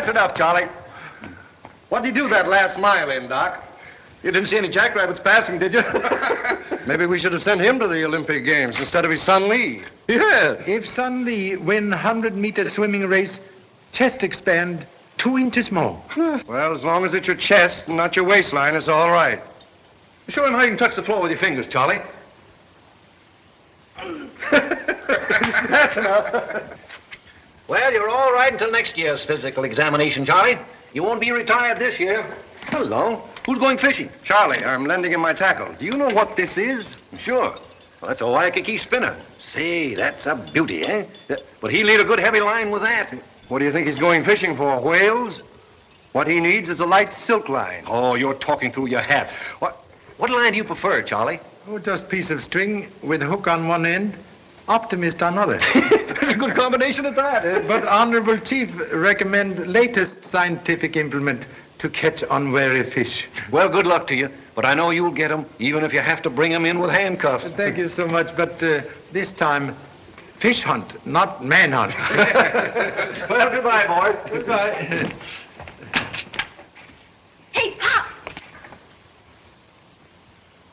That's enough, Charlie. What did you do that last mile in, Doc? You didn't see any jackrabbits passing, did you? Maybe we should have sent him to the Olympic Games instead of his son Lee. Yeah. If son Lee win 100-meter swimming race, chest expand 2 inches more. Well, as long as it's your chest and not your waistline, it's all right. Show him how you can touch the floor with your fingers, Charlie. That's enough. Well, you're all right until next year's physical examination, Charlie. You won't be retired this year. Hello. Who's going fishing? Charlie, I'm lending him my tackle. Do you know what this is? Sure. Well, that's a Waikiki spinner. Say, that's a beauty, eh? But he'll need a good heavy line with that. What do you think he's going fishing for? Whales? What he needs is a light silk line. Oh, you're talking through your hat. What line do you prefer, Charlie? Oh, just piece of string with a hook on one end, optimist on other. That's a good combination at that. But Honorable Chief recommend latest scientific implement to catch unwary fish. Well, good luck to you. But I know you'll get them, even if you have to bring them in with handcuffs. Thank you so much. But this time, fish hunt, not man hunt. Well, goodbye, boys. Goodbye. Hey, Pop!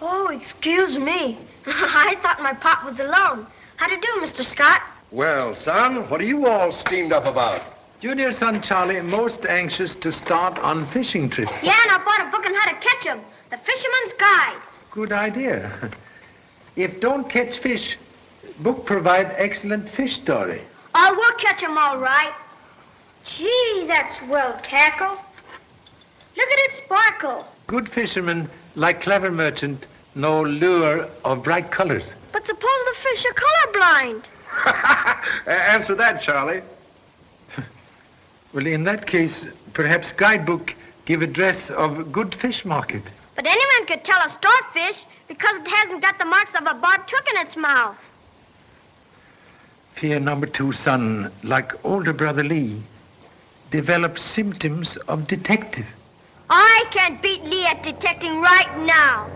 Oh, excuse me. I thought my pop was alone. How do you do, Mr. Scott? Well, son, what are you all steamed up about? Junior son Charlie most anxious to start on fishing trip. Yeah, and I bought a book on how to catch 'em. The Fisherman's Guide. Good idea. If don't catch fish, book provide excellent fish story. Oh, we'll catch 'em all right. Gee, that's well tackled. Look at it sparkle. Good fishermen, like clever merchant, know lure of bright colors. But suppose the fish are colorblind. Answer that, Charlie. Well, in that case, perhaps guidebook give address of good fish market. But anyone could tell a storefish because it hasn't got the marks of a barred hook in its mouth. Fear number 2 son, like older brother Lee, develops symptoms of detective. I can't beat Lee at detecting right now.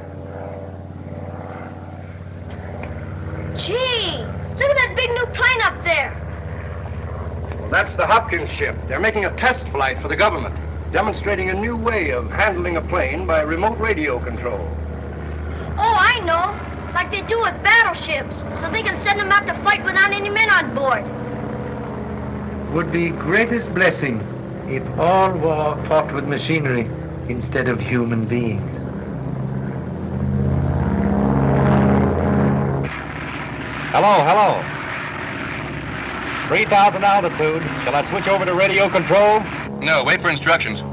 Gee, look at that big new plane up there. That's the Hopkins ship. They're making a test flight for the government, demonstrating a new way of handling a plane by remote radio control. Oh, I know. Like they do with battleships, so they can send them out to fight without any men on board. Would be greatest blessing if all war fought with machinery instead of human beings. Hello. 3,000 altitude. Shall I switch over to radio control? No, wait for instructions.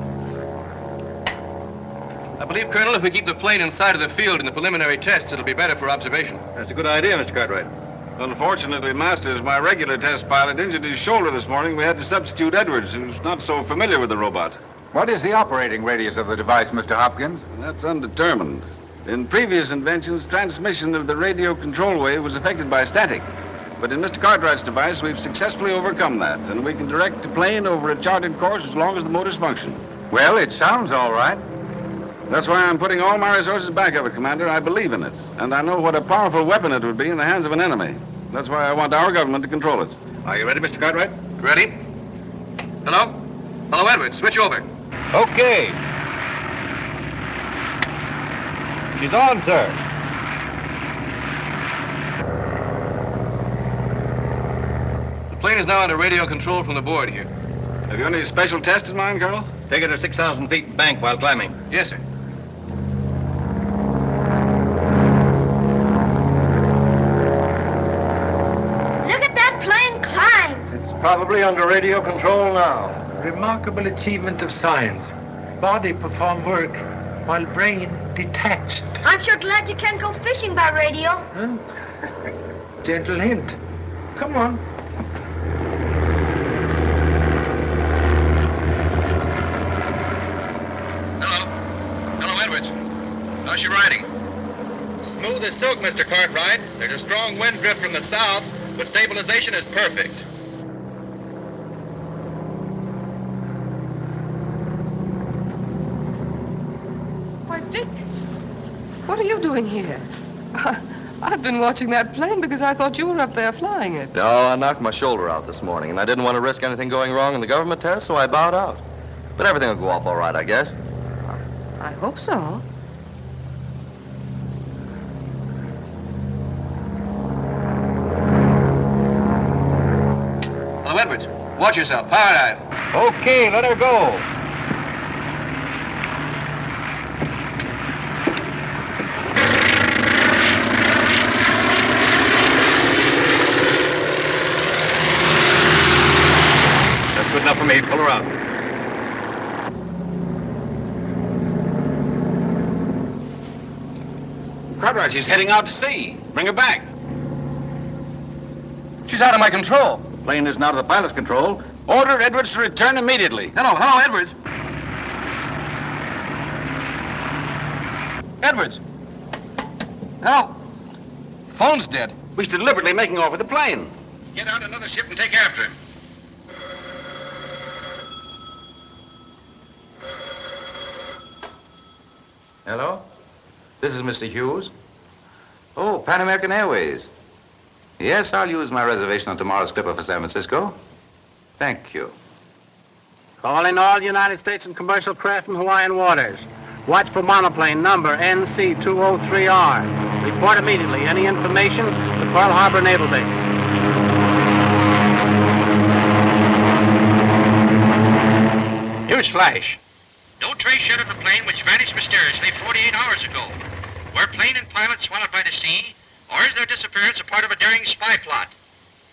I believe, Colonel, if we keep the plane inside of the field in the preliminary tests, it'll be better for observation. That's a good idea, Mr. Cartwright. Unfortunately, Masters, my regular test pilot injured his shoulder this morning. We had to substitute Edwards, who's not so familiar with the robot. What is the operating radius of the device, Mr. Hopkins? That's undetermined. In previous inventions, transmission of the radio control wave was affected by static. But in Mr. Cartwright's device, we've successfully overcome that, and we can direct the plane over a charted course as long as the motors function. Well, it sounds all right. That's why I'm putting all my resources back of it, Commander. I believe in it, and I know what a powerful weapon it would be in the hands of an enemy. That's why I want our government to control it. Are you ready, Mr. Cartwright? Ready. Hello? Hello, Edwards. Switch over. Okay. She's on, sir. The plane is now under radio control from the board here. Have you any special test in mind, Colonel? Take it to 6,000 feet bank while climbing. Yes, sir. Look at that plane climb. It's probably under radio control now. Remarkable achievement of science. Body perform work while brain detached. I'm sure glad you can't go fishing by radio. Huh? Gentle hint. Come on. Hello, Edwards. How's she riding? Smooth as silk, Mr. Cartwright. There's a strong wind drift from the south, but stabilization is perfect. Why, Dick, what are you doing here? I've been watching that plane because I thought you were up there flying it. No, I knocked my shoulder out this morning, and I didn't want to risk anything going wrong in the government test, so I bowed out. But everything will go off all right, I guess. I hope so. Hello, Edwards. Watch yourself. Power dive. Okay, let her go. That's good enough for me. Pull her out. Cartwright, she's heading out to sea. Bring her back. She's out of my control. Plane isn't out of the pilot's control. Order Edwards to return immediately. Hello, Edwards. Edwards. Hello. Phone's dead. He's deliberately making off with the plane. Get out another ship and take after him. Hello? This is Mr. Hughes. Oh, Pan American Airways. Yes, I'll use my reservation on tomorrow's clipper for San Francisco. Thank you. Calling all United States and commercial craft in Hawaiian waters. Watch for monoplane number NC-203R. Report immediately. Any information to Pearl Harbor Naval Base. Here's Flash. No trace yet of the plane which vanished mysteriously 48 hours ago. Were plane and pilot swallowed by the sea, or is their disappearance a part of a daring spy plot?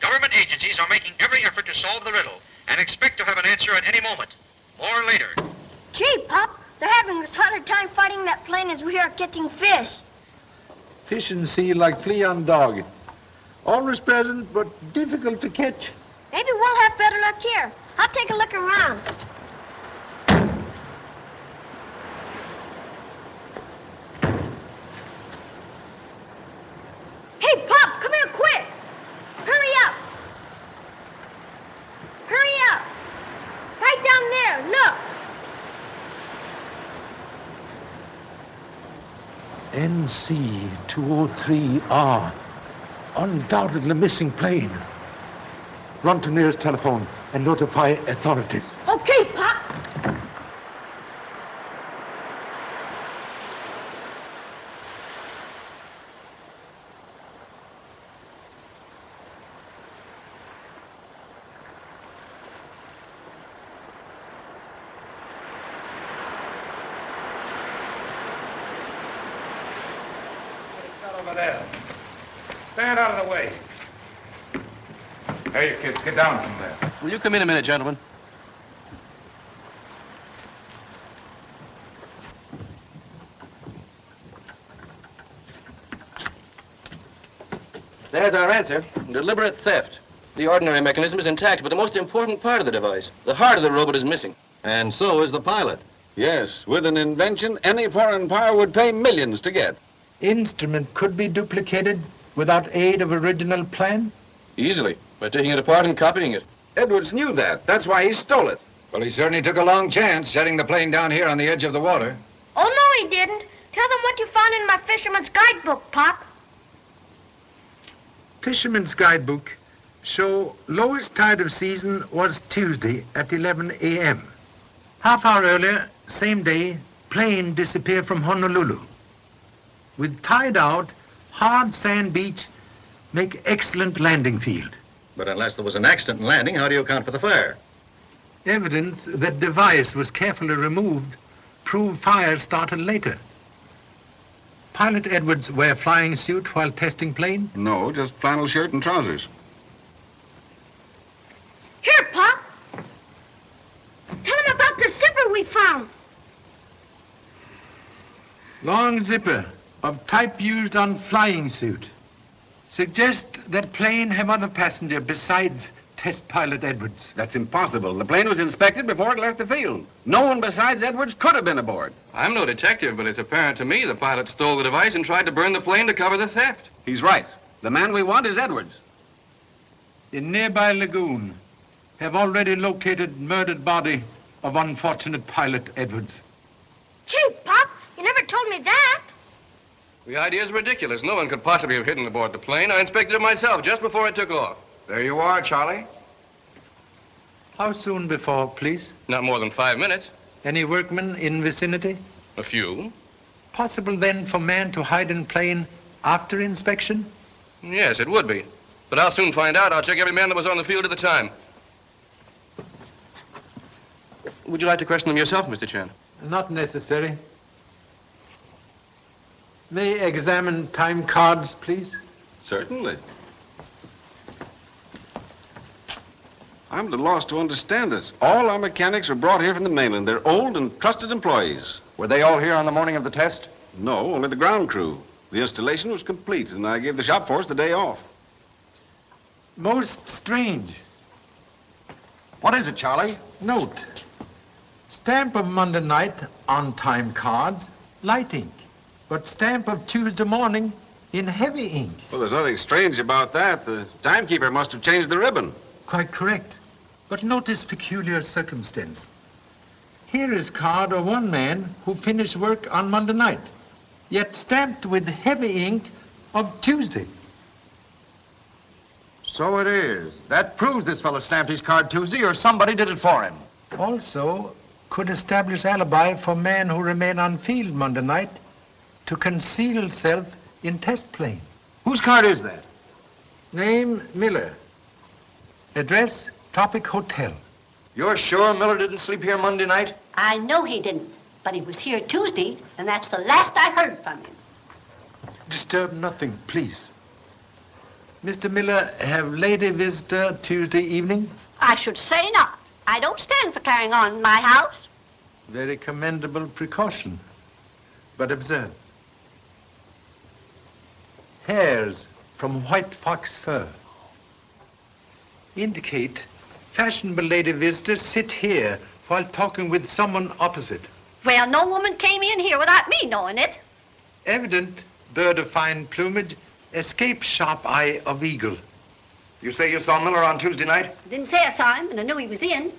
Government agencies are making every effort to solve the riddle and expect to have an answer at any moment. More later. Gee, Pop, they're having as hard a time fighting that plane as we are getting fish. Fish in sea like flea on dog. Always present, but difficult to catch. Maybe we'll have better luck here. I'll take a look around. Hey, Pop, come here quick. Hurry up. Hurry up. Right down there, look. NC-203R. Undoubtedly missing plane. Run to nearest telephone and notify authorities. Okay, Pop. Over there. Stand out of the way. Hey, you kids, get down from there. Will you come in a minute, gentlemen? There's our answer. Deliberate theft. The ordinary mechanism is intact, but the most important part of the device, the heart of the robot, is missing. And so is the pilot. Yes, with an invention any foreign power would pay millions to get. Instrument could be duplicated without aid of original plan? Easily, by taking it apart and copying it. Edwards knew that. That's why he stole it. Well, he certainly took a long chance setting the plane down here on the edge of the water. Oh, no, he didn't. Tell them what you found in my fisherman's guidebook, Pop. Fisherman's guidebook show lowest tide of season was Tuesday at 11 a.m. Half hour earlier, same day, plane disappeared from Honolulu. With tide out, hard sand beach make excellent landing field. But unless there was an accident in landing, how do you account for the fire? Evidence that device was carefully removed proved fire started later. Pilot Edwards wear flying suit while testing plane? No, just flannel shirt and trousers. Here, Pop. Tell him about the zipper we found. Long zipper of type used on flying suit. Suggest that plane have other passenger besides test pilot Edwards. That's impossible. The plane was inspected before it left the field. No one besides Edwards could have been aboard. I'm no detective, but it's apparent to me the pilot stole the device and tried to burn the plane to cover the theft. He's right. The man we want is Edwards. In nearby lagoon, have already located murdered body of unfortunate pilot Edwards. Gee, Pop, you never told me that. The idea is ridiculous. No one could possibly have hidden aboard the plane. I inspected it myself just before it took off. There you are, Charlie. How soon before, please? Not more than 5 minutes. Any workmen in vicinity? A few. Possible then for man to hide in plane after inspection? Yes, it would be. But I'll soon find out. I'll check every man that was on the field at the time. Would you like to question them yourself, Mr. Chan? Not necessary. May I examine time cards, please? Certainly. I'm at a loss to understand this. All our mechanics are brought here from the mainland. They're old and trusted employees. Were they all here on the morning of the test? No, only the ground crew. The installation was complete, and I gave the shop force the day off. Most strange. What is it, Charlie? Note. Stamp of Monday night on time cards, light ink. But stamp of Tuesday morning in heavy ink. Well, there's nothing strange about that. The timekeeper must have changed the ribbon. Quite correct. But note this peculiar circumstance. Here is card of one man who finished work on Monday night, yet stamped with heavy ink of Tuesday. So it is. That proves this fellow stamped his card Tuesday, or somebody did it for him. Also, could establish alibi for man who remained on field Monday night to conceal self in test plane. Whose card is that? Name, Miller. Address, Tropic Hotel. You're sure Miller didn't sleep here Monday night? I know he didn't, but he was here Tuesday, and that's the last I heard from him. Disturb nothing, please. Mr. Miller, have lady visitor Tuesday evening? I should say not. I don't stand for carrying on in my house. Very commendable precaution. But observe. Hairs from white fox fur. Indicate fashionable lady visitors sit here while talking with someone opposite. Well, no woman came in here without me knowing it. Evident bird of fine plumage, escape sharp eye of eagle. You say you saw Miller on Tuesday night? I didn't say I saw him, and I knew he was in.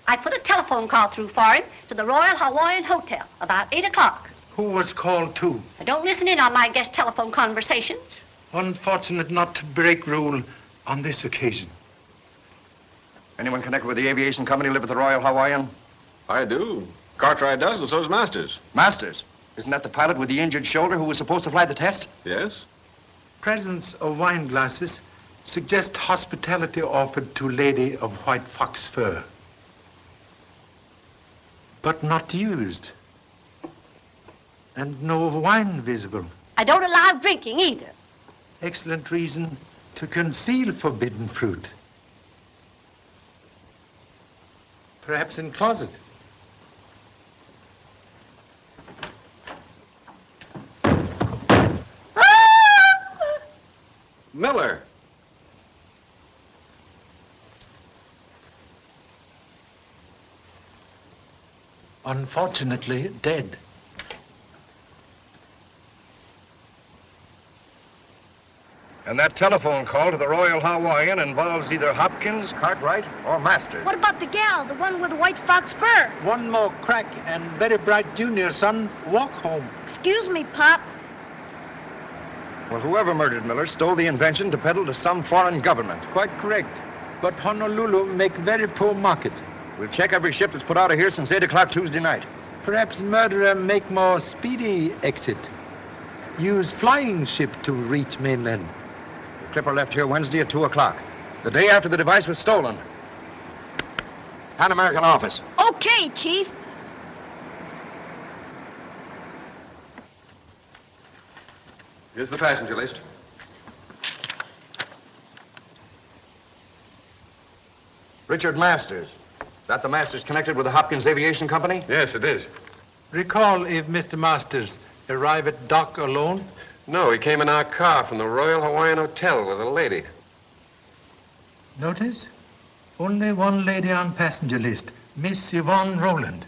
I put a telephone call through for him to the Royal Hawaiian Hotel about 8 o'clock. Who was called to? I don't listen in on my guest telephone conversations. Unfortunate not to break rule on this occasion. Anyone connected with the aviation company live at the Royal Hawaiian? I do. Cartwright does, and so does Masters. Masters? Isn't that the pilot with the injured shoulder who was supposed to fly the test? Yes. Presence of wine glasses suggest hospitality offered to lady of white fox fur. But not used. And no wine visible. I don't allow drinking either. Excellent reason to conceal forbidden fruit. Perhaps in closet. Miller. Unfortunately, dead. And that telephone call to the Royal Hawaiian involves either Hopkins, Cartwright, or Masters. What about the gal, the one with the white fox fur? One more crack and very bright junior son walk home. Excuse me, Pop. Well, whoever murdered Miller stole the invention to peddle to some foreign government. Quite correct. But Honolulu make very poor market. We'll check every ship that's put out of here since 8 o'clock Tuesday night. Perhaps murderer make more speedy exit. Use flying ship to reach mainland. The Clipper left here Wednesday at 2 o'clock, the day after the device was stolen. Pan American office. Okay, Chief. Here's the passenger list. Richard Masters. Is that the Masters connected with the Hopkins Aviation Company? Yes, it is. Recall if Mr. Masters arrived at dock alone? No, he came in our car from the Royal Hawaiian Hotel with a lady. Notice? Only one lady on passenger list, Miss Yvonne Roland.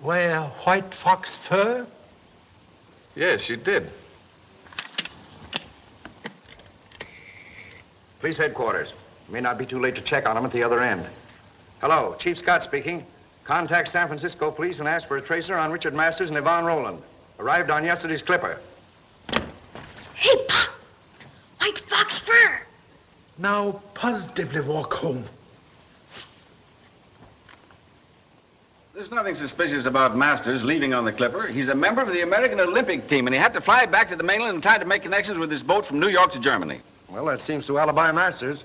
Wear white fox fur? Yes, she did. Police headquarters. May not be too late to check on him at the other end. Hello, Chief Scott speaking. Contact San Francisco Police and ask for a tracer on Richard Masters and Yvonne Roland. Arrived on yesterday's Clipper. Hey, Pop. White fox fur. Now positively walk home. There's nothing suspicious about Masters leaving on the Clipper. He's a member of the American Olympic team, and he had to fly back to the mainland in time to make connections with his boat from New York to Germany. Well, that seems to alibi Masters.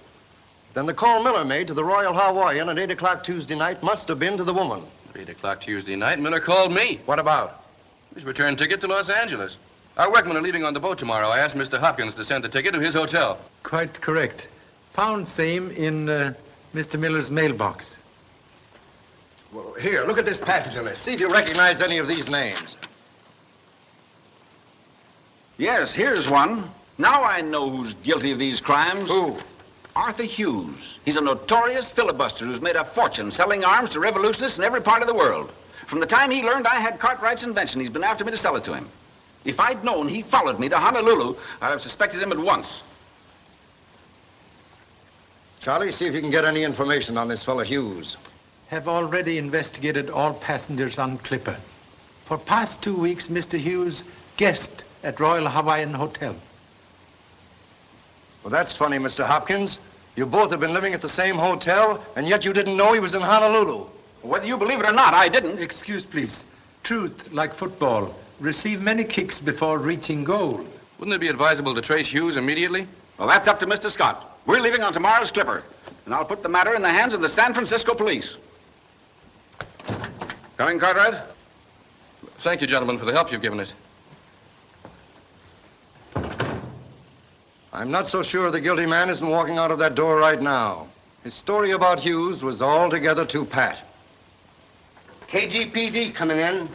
Then the call Miller made to the Royal Hawaiian at 8 o'clock Tuesday night must have been to the woman. 8 o'clock Tuesday night, Miller called me. What about? His return ticket to Los Angeles. Our workmen are leaving on the boat tomorrow. I asked Mr. Hopkins to send the ticket to his hotel. Quite correct. Found same in Mr. Miller's mailbox. Well, here, look at this passenger list. See if you recognize any of these names. Yes, here's one. Now I know who's guilty of these crimes. Who? Arthur Hughes. He's a notorious filibuster who's made a fortune selling arms to revolutionists in every part of the world. From the time he learned I had Cartwright's invention, he's been after me to sell it to him. If I'd known he followed me to Honolulu, I'd have suspected him at once. Charlie, see if you can get any information on this fellow Hughes. Have already investigated all passengers on Clipper. For past 2 weeks, Mr. Hughes guest at Royal Hawaiian Hotel. Well, that's funny, Mr. Hopkins. You both have been living at the same hotel, and yet you didn't know he was in Honolulu. Whether you believe it or not, I didn't. Excuse, please. Truth, like football, receive many kicks before reaching goal. Wouldn't it be advisable to trace Hughes immediately? Well, that's up to Mr. Scott. We're leaving on tomorrow's Clipper, and I'll put the matter in the hands of the San Francisco police. Coming, Cartwright? Thank you, gentlemen, for the help you've given us. I'm not so sure the guilty man isn't walking out of that door right now. His story about Hughes was altogether too pat. KGPD coming in.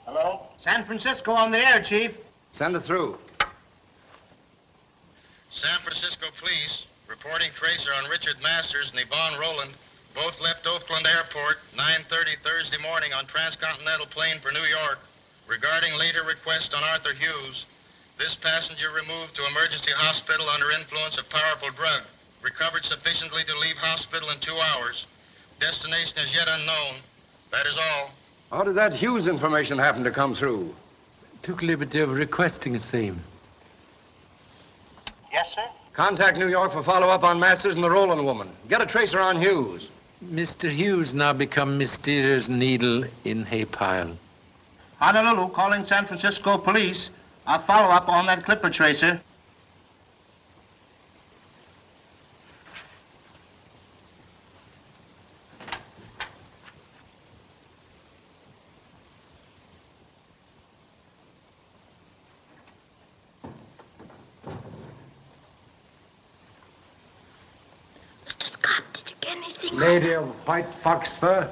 Hello? San Francisco on the air, Chief. Send it through. San Francisco police reporting tracer on Richard Masters and Yvonne Rowland. Both left Oakland Airport 9:30 Thursday morning on transcontinental plane for New York. Regarding later request on Arthur Hughes, this passenger removed to emergency hospital under influence of powerful drug. Recovered sufficiently to leave hospital in 2 hours. Destination is yet unknown. That is all. How did that Hughes information happen to come through? Took liberty of requesting the same. Yes, sir? Contact New York for follow-up on Masters and the Rowland woman. Get a tracer on Hughes. Mr. Hughes now become mysterious needle in hay pile. Honolulu calling San Francisco police. I'll follow up on that Clipper tracer. Mr. Scott, did you get anything? Lady of white fox fur.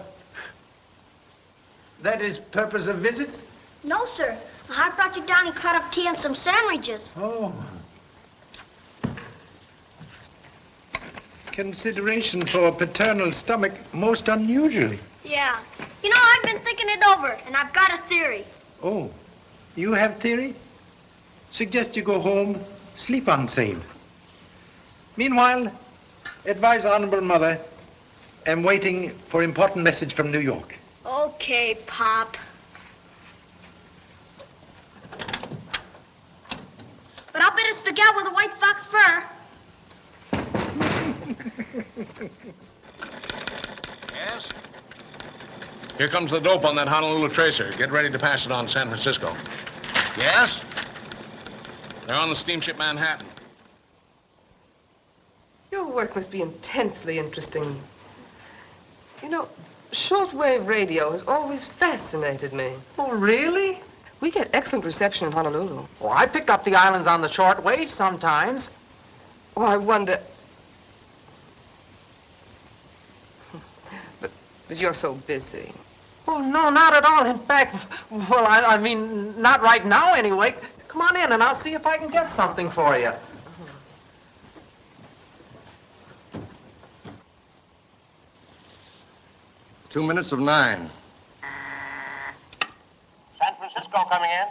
That is purpose of visit? No, sir. I brought you down and cut up tea and some sandwiches. Oh. Consideration for a paternal stomach most unusual. Yeah. You know, I've been thinking it over, and I've got a theory. Oh, you have theory? Suggest you go home, sleep on same. Meanwhile, advise Honorable Mother, am waiting for important message from New York. Okay, Pop. But I'll bet it's the gal with the white fox fur. Yes? Here comes the dope on that Honolulu tracer. Get ready to pass it on San Francisco. Yes? They're on the steamship Manhattan. Your work must be intensely interesting. You know, shortwave radio has always fascinated me. Oh, really? We get excellent reception in Honolulu. Well, I pick up the islands on the short wave sometimes. Oh, I wonder... But you're so busy. Oh, no, not at all. In fact, well, I mean, not right now anyway. Come on in and I'll see if I can get something for you. 2 minutes of 9. San Francisco coming in.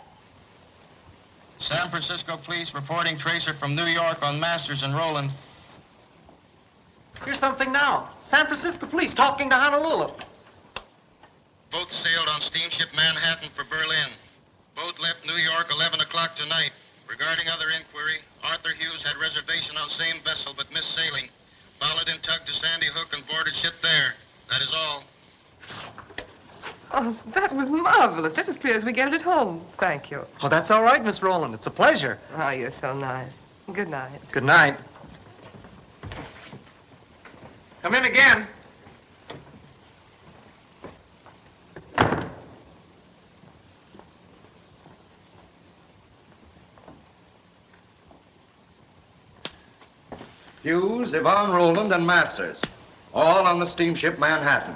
San Francisco police reporting tracer from New York on Masters and Rowland. Here's something now. San Francisco police talking to Honolulu. Both sailed on steamship Manhattan for Berlin. Boat left New York 11 o'clock tonight. Regarding other inquiry, Arthur Hughes had reservation on same vessel but missed sailing. Followed in tug to Sandy Hook and boarded ship there. That is all. Oh, that was marvelous. Just as clear as we get it at home. Thank you. Oh, that's all right, Miss Rowland. It's a pleasure. Oh, you're so nice. Good night. Good night. Come in again. Hughes, Yvonne Rowland, and Masters. All on the steamship Manhattan.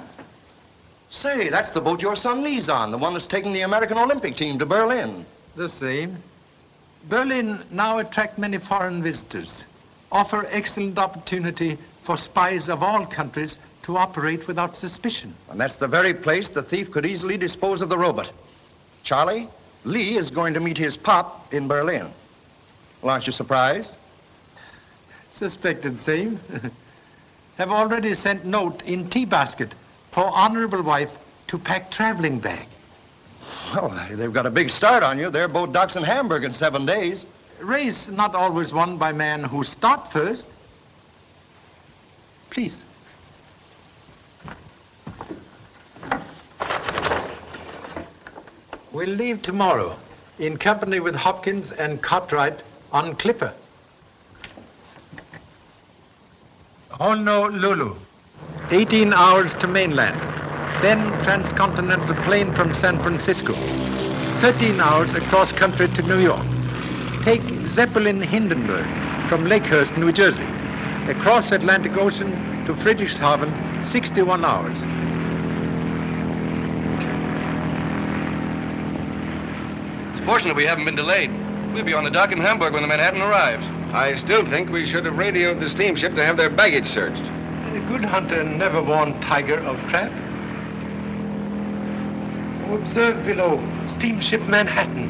Say, that's the boat your son Lee's on, the one that's taking the American Olympic team to Berlin. The same. Berlin now attract many foreign visitors, offer excellent opportunity for spies of all countries to operate without suspicion. And that's the very place the thief could easily dispose of the robot. Charlie, Lee is going to meet his pop in Berlin. Well, aren't you surprised? Suspected same. Have already sent note in tea basket for honorable wife to pack traveling bag. Well, they've got a big start on you. They're both docks in Hamburg in 7 days. Race not always won by man who start first. Please. We'll leave tomorrow in company with Hopkins and Cartwright on Clipper. Honolulu, 18 hours to mainland. Then transcontinental plane from San Francisco. 13 hours across country to New York. Take Zeppelin Hindenburg from Lakehurst, New Jersey. Across Atlantic Ocean to Friedrichshafen, 61 hours. It's fortunate we haven't been delayed. We'll be on the dock in Hamburg when the Manhattan arrives. I still think we should have radioed the steamship to have their baggage searched. A good hunter never warned tiger of trap. Observe below, steamship Manhattan.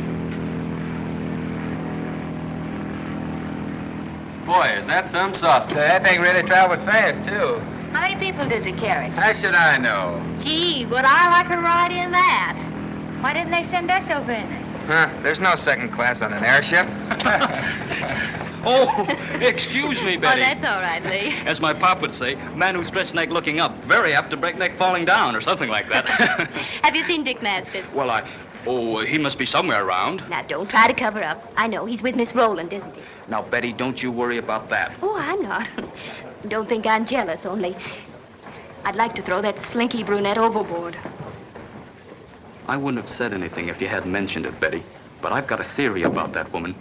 Boy, is that some sauce. That thing really travels fast, too. How many people does it carry? How should I know? Gee, would I like to ride in that? Why didn't they send us over in it? Huh, there's no second class on an airship. Oh, excuse me, Betty. Oh, that's all right, Lee. As my pop would say, man who stretched neck looking up, very apt to break neck falling down, or something like that. Have you seen Dick Masters? Well, he must be somewhere around. Now, don't try to cover up. I know, he's with Miss Rowland, isn't he? Now, Betty, don't you worry about that. Oh, I'm not. Don't think I'm jealous, only I'd like to throw that slinky brunette overboard. I wouldn't have said anything if you hadn't mentioned it, Betty. But I've got a theory about that woman.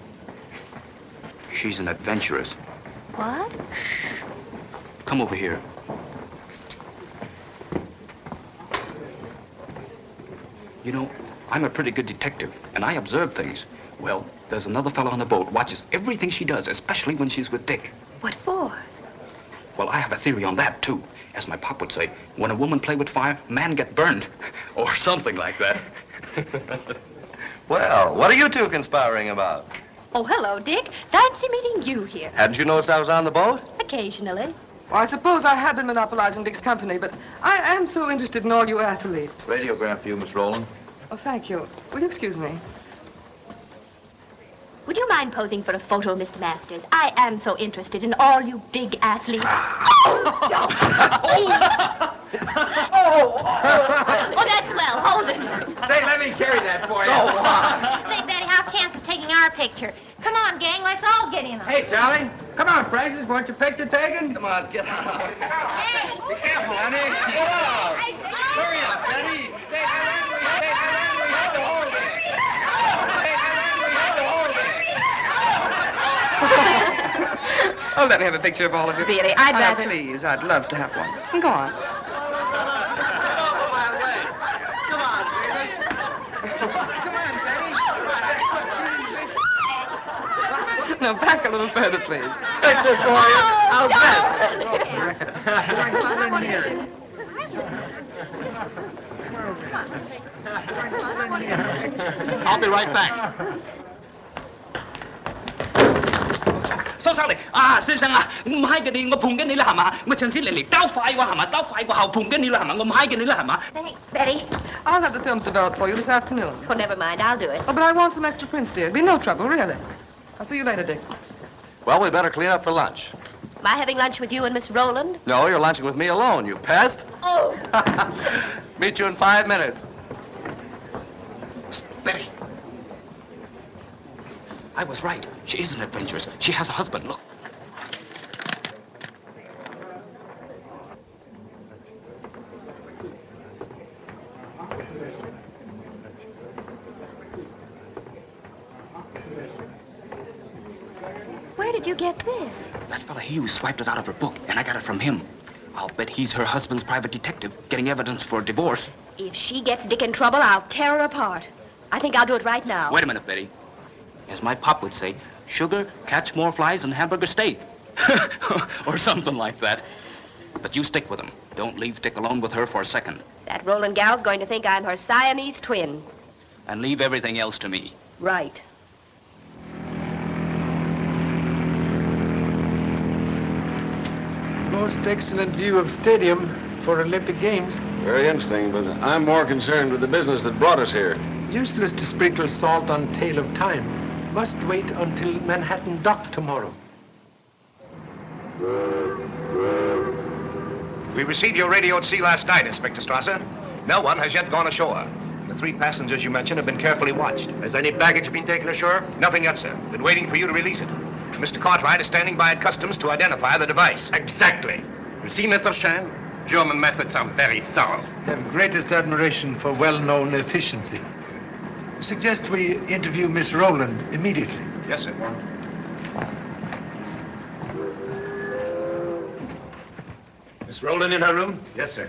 She's an adventuress. What? Come over here. You know, I'm a pretty good detective, and I observe things. Well, there's another fellow on the boat watches everything she does, especially when she's with Dick. What for? Well, I have a theory on that, too. As my pop would say, when a woman play with fire, man get burned. Or something like that. Well, what are you two conspiring about? Oh, hello, Dick. Fancy meeting you here. Hadn't you noticed I was on the boat? Occasionally. Well, I suppose I have been monopolizing Dick's company, but I am so interested in all you athletes. Radiograph for you, Miss Rowland. Oh, thank you. Will you excuse me? Would you mind posing for a photo, Mr. Masters? I am so interested in all you big athletes. Oh, that's well. Hold it. Say, let me carry that for you. Say, Betty, how's chances taking our picture? Come on, gang, let's all get in on it. Hey, Charlie. Come on, Francis. Want your picture taken? Come on, get out. Hey! Be careful, honey. Get out. Hurry up, Betty. Say, Helen, we had to hold it. Say, Helen, we had to hold it. Oh, let me have a picture of all of you. Really, I'd rather... Please, I'd love to have one. Go on. No, back a little further, please. Fix it for you. How's that? I'll be right back. Số sao này? Xin rằng ngom hai cái đi ngom phùng cái này là hả mà? Ngom chân xin lại tao phải qua hả mà? Tao phải qua hậu phùng cái này là hả mà? Ngom hai cái này là hả mà? Hey, Betty. I'll have the films developed for you this afternoon. Well, never mind. I'll do it. Oh, but I want some extra prints, dear. Be no trouble, really. I'll see you later, Dick. Well, we better clean up for lunch. Am I having lunch with you and Miss Rowland? No, you're lunching with me alone, you pest. Oh! Meet you in 5 minutes. Betty. I was right. She isn't adventurous. She has a husband. Look. Where did you get this? That fella Hughes swiped it out of her book, and I got it from him. I'll bet he's her husband's private detective, getting evidence for a divorce. If she gets Dick in trouble, I'll tear her apart. I think I'll do it right now. Wait a minute, Betty. As my pop would say, sugar, catch more flies than hamburger steak. Or something like that. But you stick with him. Don't leave Dick alone with her for a second. That Roland gal's going to think I'm her Siamese twin. And leave everything else to me. Right. Most excellent view of stadium for Olympic Games. Very interesting, but I'm more concerned with the business that brought us here. Useless to sprinkle salt on tail of time. Must wait until Manhattan dock tomorrow. We received your radio at sea last night, Inspector Strasser. No one has yet gone ashore. The 3 passengers you mentioned have been carefully watched. Has any baggage been taken ashore? Nothing yet, sir. Been waiting for you to release it. Mr. Cartwright is standing by at customs to identify the device. Exactly. You see, Mr. Shand, German methods are very thorough. Have greatest admiration for well-known efficiency. Suggest we interview Miss Rowland immediately. Yes, sir. Miss Rowland in her room? Yes, sir.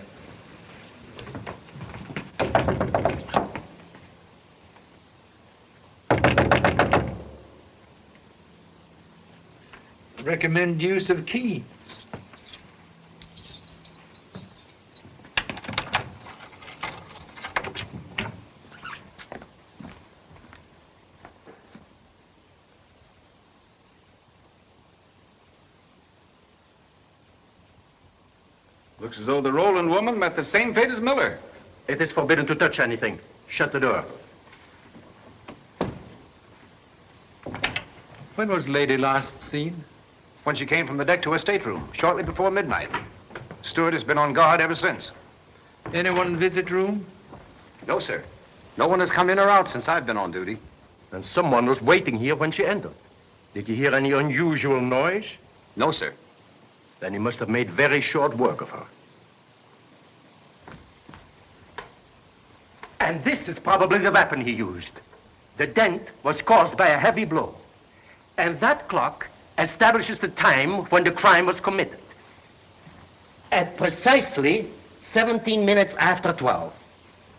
Recommend use of key. Looks as though the Roland woman met the same fate as Miller. It is forbidden to touch anything. Shut the door. When was Lady last seen? When she came from the deck to her stateroom, shortly before midnight. Steward has been on guard ever since. Anyone visit room? No, sir. No one has come in or out since I've been on duty. And someone was waiting here when she entered. Did you hear any unusual noise? No, sir. Then he must have made very short work of her. And this is probably the weapon he used. The dent was caused by a heavy blow. And that clock establishes the time when the crime was committed. At precisely 17 minutes after 12.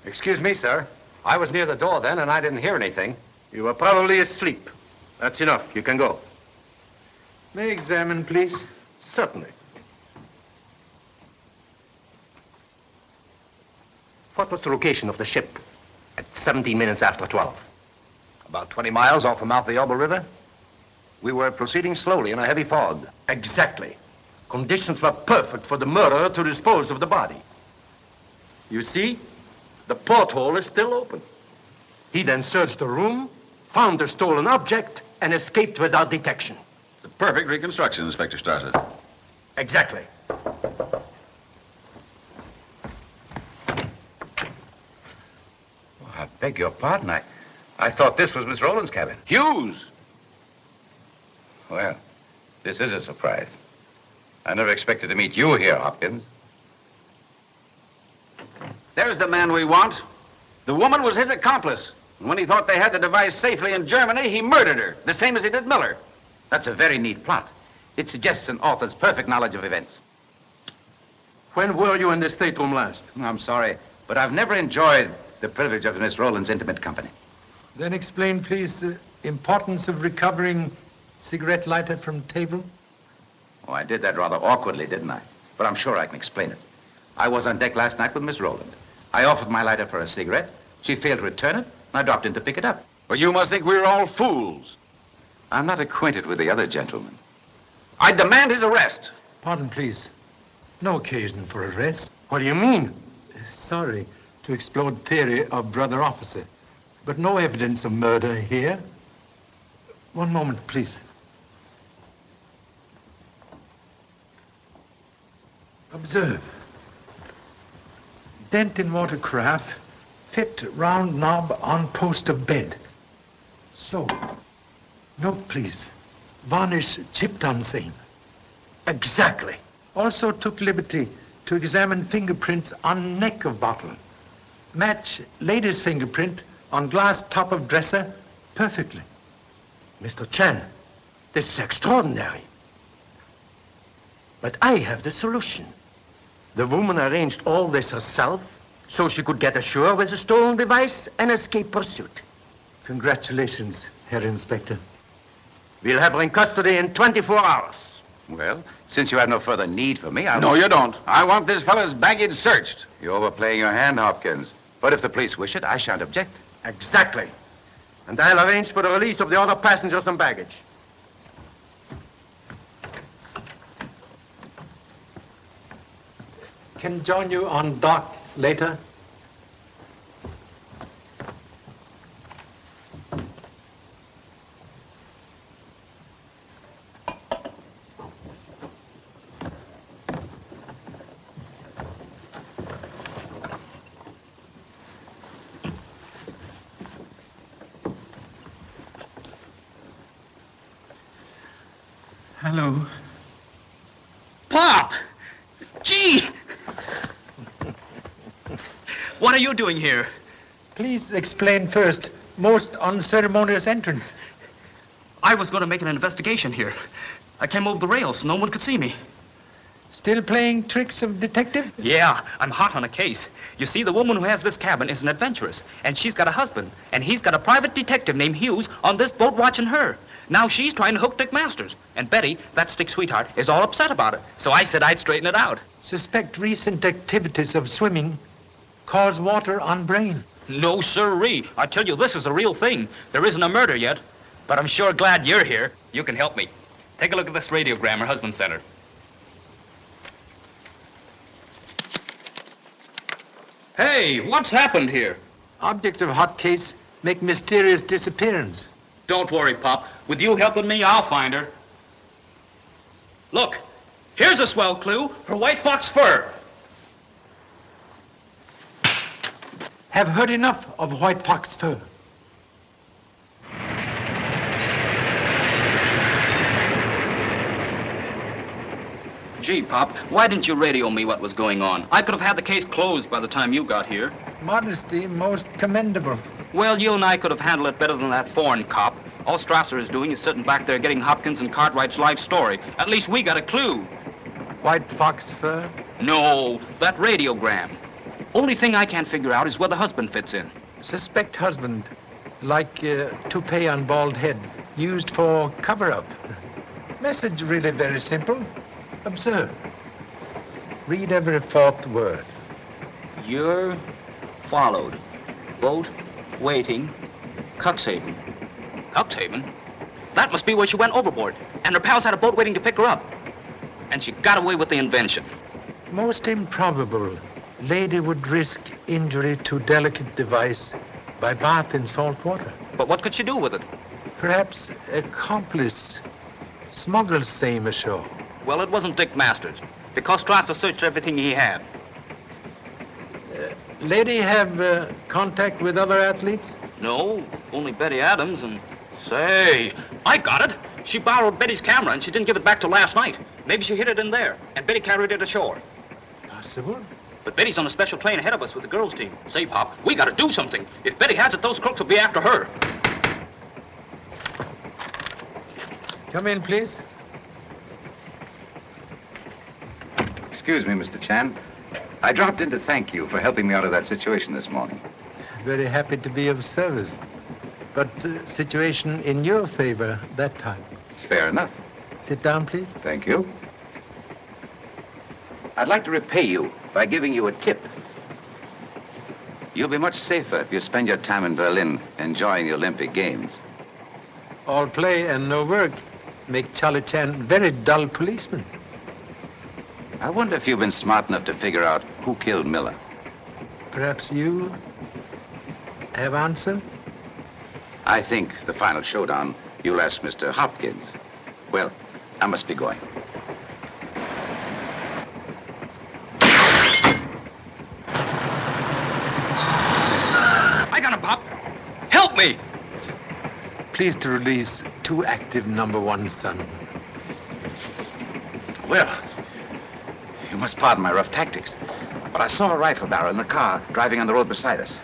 Excuse me, sir. I was near the door then, and I didn't hear anything. You were probably asleep. That's enough. You can go. May I examine, please? Certainly. What was the location of the ship at 17 minutes after 12? About 20 miles off the mouth of the Elbe River. We were proceeding slowly in a heavy fog. Exactly. Conditions were perfect for the murderer to dispose of the body. You see, the porthole is still open. He then searched the room, found the stolen object, and escaped without detection. The perfect reconstruction, Inspector Strasser. Exactly. I beg your pardon. I thought this was Miss Rowland's cabin. Hughes! Well, this is a surprise. I never expected to meet you here, Hopkins. There's the man we want. The woman was his accomplice. And when he thought they had the device safely in Germany, he murdered her, the same as he did Miller. That's a very neat plot. It suggests an author's perfect knowledge of events. When were you in the stateroom last? I'm sorry, but I've never enjoyed the privilege of Miss Rowland's intimate company. Then explain, please, the importance of recovering cigarette lighter from table. Oh, I did that rather awkwardly, didn't I? But I'm sure I can explain it. I was on deck last night with Miss Rowland. I offered my lighter for a cigarette. She failed to return it, and I dropped in to pick it up. Well, you must think we're all fools. I'm not acquainted with the other gentleman. I demand his arrest. Pardon, please. No occasion for arrest. What do you mean? Sorry to explode theory of brother officer, but no evidence of murder here. One moment, please. Observe. Dent in watercraft, Fit round knob on post of bed. So. Note, please. Varnish chipped on same. Exactly. Also took liberty to examine fingerprints on neck of bottle. Match lady's fingerprint on glass top of dresser perfectly. Mr. Chan, this is extraordinary. But I have the solution. The woman arranged all this herself so she could get ashore with the stolen device and escape pursuit. Congratulations, Herr Inspector. We'll have her in custody in 24 hours. Well, since you have no further need for me, No, you don't. I want this fellow's baggage searched. You're overplaying your hand, Hopkins. But if the police wish it, I shan't object. Exactly. And I'll arrange for the release of the other passengers and baggage. Can join you on dock later. Hello. Pop! Gee! What are you doing here? Please explain first. Most unceremonious entrance. I was going to make an investigation here. I came over the rails. No one could see me. Still playing tricks of detective? Yeah, I'm hot on a case. You see, the woman who has this cabin is an adventuress, and she's got a husband, and he's got a private detective named Hughes on this boat watching her. Now she's trying to hook Dick Masters, and Betty, that stick sweetheart, is all upset about it. So I said I'd straighten it out. Suspect recent activities of swimming cause water on brain. No, sirree. I tell you, this is the real thing. There isn't a murder yet, but I'm sure glad you're here. You can help me. Take a look at this radiogram her husband sent her. Hey, what's happened here? Object of hot case make mysterious disappearance. Don't worry, Pop. With you helping me, I'll find her. Look, here's a swell clue. Her white fox fur. Have heard enough of white fox fur. Gee, Pop, why didn't you radio me what was going on? I could have had the case closed by the time you got here. Modesty most commendable. Well, you and I could have handled it better than that foreign cop. All Strasser is doing is sitting back there getting Hopkins and Cartwright's life story. At least we got a clue. White fox fur? No, that radiogram. Only thing I can't figure out is where the husband fits in. Suspect husband, like toupee on bald head, used for cover-up. Message really very simple. Observe. Read every fourth word. You're followed. Boat waiting. Cuxhaven. Cuxhaven? That must be where she went overboard. And her pals had a boat waiting to pick her up. And she got away with the invention. Most improbable. Lady would risk injury to delicate device by bath in salt water. But what could she do with it? Perhaps accomplice smuggled same ashore. Well, it wasn't Dick Masters, because Strasser searched everything he had. Lady have contact with other athletes? No, only Betty Adams and... Say, I got it. She borrowed Betty's camera and she didn't give it back till last night. Maybe she hid it in there, and Betty carried it ashore. Possible. But Betty's on a special train ahead of us with the girls' team. Say, Pop, we gotta do something. If Betty has it, those crooks will be after her. Come in, please. Excuse me, Mr. Chan. I dropped in to thank you for helping me out of that situation this morning. Very happy to be of service. But situation in your favor that time. It's fair enough. Sit down, please. Thank you. I'd like to repay you by giving you a tip. You'll be much safer if you spend your time in Berlin enjoying the Olympic Games. All play and no work make Charlie Chan very dull policeman. I wonder if you've been smart enough to figure out who killed Miller. Perhaps you have answer? I think the final showdown, you'll ask Mr. Hopkins. Well, I must be going. me. Please to release too active #1 son. Well, you must pardon my rough tactics, but I saw a rifle barrel in the car driving on the road beside us.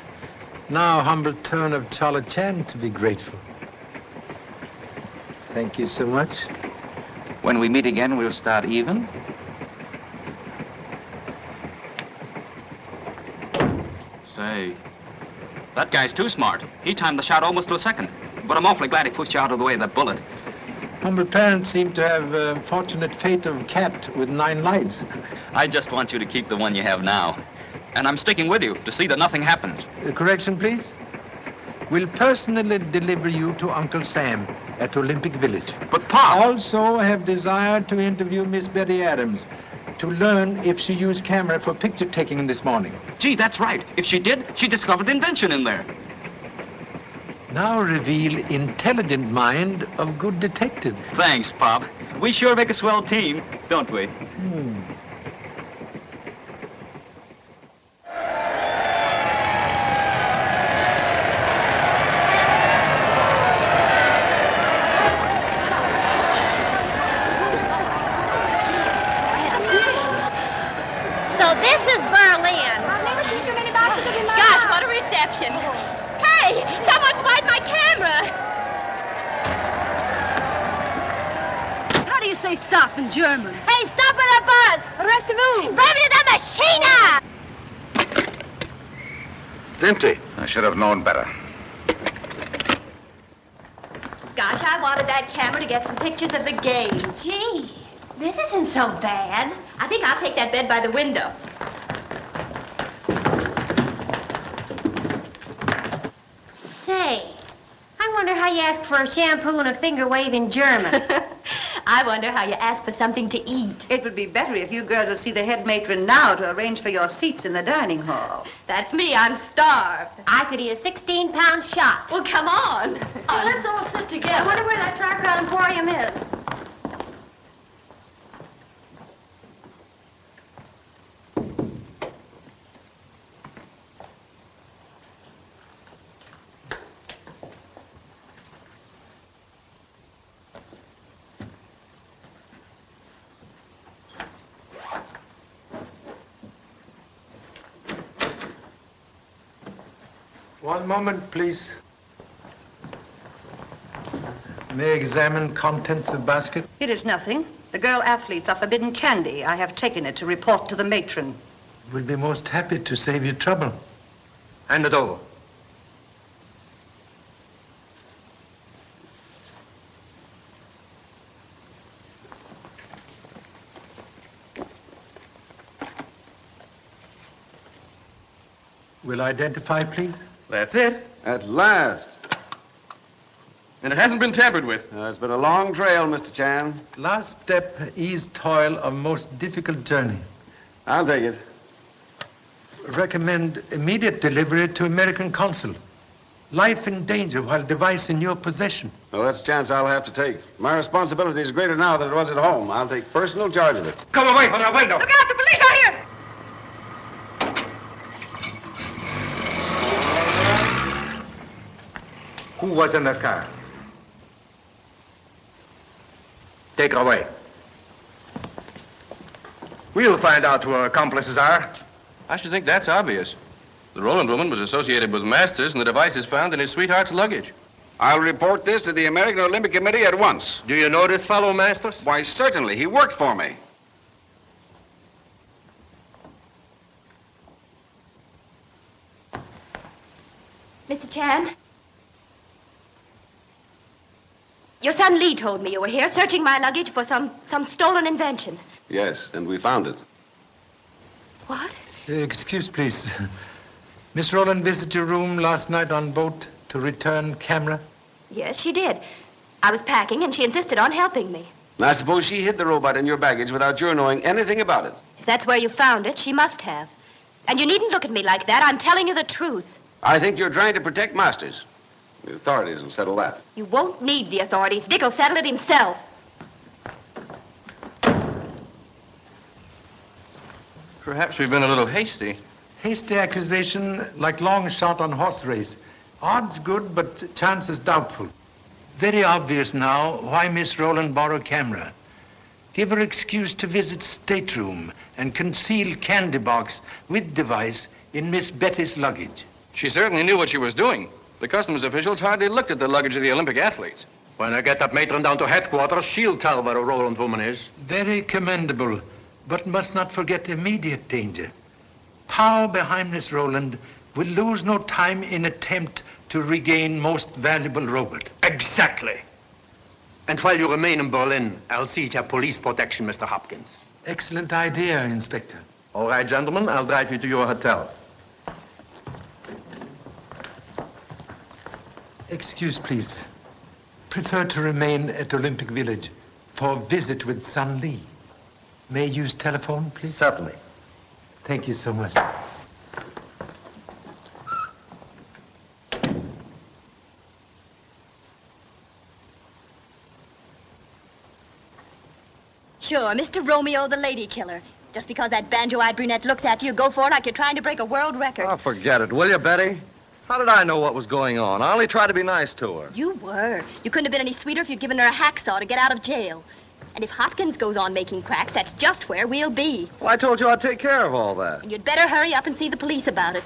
Now, humble turn of Charlie Chan to be grateful. Thank you so much. When we meet again, we'll start even. Say, that guy's too smart. He timed the shot almost to a second. But I'm awfully glad he pushed you out of the way of that bullet. Humble parents seem to have a fortunate fate of cat with 9 lives. I just want you to keep the one you have now. And I'm sticking with you to see that nothing happens. Correction, please. Will personally deliver you to Uncle Sam at Olympic Village. But, Pa! Also have desired to interview Miss Betty Adams to learn if she used camera for picture taking this morning. Gee, that's right. If she did, she discovered invention in there. Now reveal intelligent mind of good detective. Thanks, Pop. We sure make a swell team, don't we? So this is Berlin. Gosh, what a reception. Hey, someone swiped my camera. How do you say stop in German? Hey, stop with the bus. Restaurant. Rev the machine. It's empty. I should have known better. Gosh, I wanted that camera to get some pictures of the game. Gee, this isn't so bad. I think I'll take that bed by the window. Say, I wonder how you ask for a shampoo and a finger wave in German. I wonder how you ask for something to eat. It would be better if you girls would see the head matron now to arrange for your seats in the dining hall. That's me. I'm starved. I could eat a 16-pound shot. Well, come on. Well, let's all sit together. I wonder where that sauerkraut emporium is. One moment, please. May I examine contents of basket? It is nothing. The girl athletes are forbidden candy. I have taken it to report to the matron. We'll be most happy to save you trouble. Hand it over. Will identify, please? That's it. At last. And it hasn't been tampered with. It's been a long trail, Mr. Chan. Last step, ease toil of most difficult journey. I'll take it. Recommend immediate delivery to American consul. Life in danger while device in your possession. Well, that's a chance I'll have to take. My responsibility is greater now than it was at home. I'll take personal charge of it. Come away from the window. Look out! The police are here! Who was in the car? Take her away. We'll find out who her accomplices are. I should think that's obvious. The Roland woman was associated with Masters, and the device is found in his sweetheart's luggage. I'll report this to the American Olympic Committee at once. Do you know this fellow, Masters? Why, certainly. He worked for me. Mr. Chan? Your son Lee told me you were here searching my luggage for some stolen invention. Yes, and we found it. What? Excuse, please. Miss Roland visited your room last night on boat to return camera? Yes, she did. I was packing, and she insisted on helping me. And I suppose she hid the robot in your baggage without your knowing anything about it. If that's where you found it, she must have. And you needn't look at me like that. I'm telling you the truth. I think you're trying to protect Masters. The authorities will settle that. You won't need the authorities. Dick will settle it himself. Perhaps we've been a little hasty. Hasty accusation like long shot on horse race. Odds good, but chances doubtful. Very obvious now why Miss Rowland borrowed camera. Give her excuse to visit stateroom and conceal candy box with device in Miss Betty's luggage. She certainly knew what she was doing. The customs officials hardly looked at the luggage of the Olympic athletes. When I get that matron down to headquarters, she'll tell where a Rowland woman is. Very commendable, but must not forget immediate danger. Power behind Miss Rowland will lose no time in attempt to regain most valuable robot. Exactly. And while you remain in Berlin, I'll see to your police protection, Mr. Hopkins. Excellent idea, Inspector. All right, gentlemen, I'll drive you to your hotel. Excuse, please. Prefer to remain at Olympic Village for visit with Sun Lee. May I use telephone, please? Certainly. Thank you so much. Sure, Mr. Romeo, the lady killer. Just because that banjo-eyed brunette looks at you, go for it like you're trying to break a world record. Oh, forget it, will you, Betty? How did I know what was going on? I only tried to be nice to her. You were. You couldn't have been any sweeter if you'd given her a hacksaw to get out of jail. And if Hopkins goes on making cracks, that's just where we'll be. Well, I told you I'd take care of all that. And you'd better hurry up and see the police about it.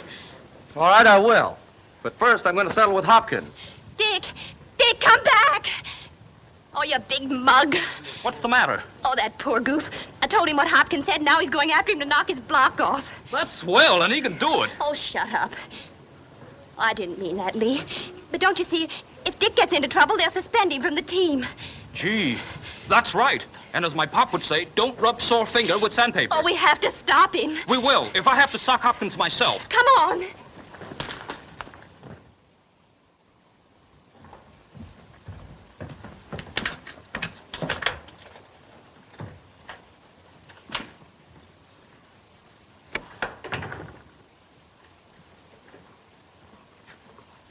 All right, I will. But first, I'm going to settle with Hopkins. Dick! Dick, come back! Oh, you big mug. What's the matter? Oh, that poor goof. I told him what Hopkins said, now he's going after him to knock his block off. That's swell, and he can do it. Oh, shut up. I didn't mean that, Lee. But don't you see, if Dick gets into trouble, they'll suspend him from the team. Gee, that's right. And as my pop would say, don't rub sore finger with sandpaper. Oh, we have to stop him. We will, if I have to sock Hopkins myself. Come on.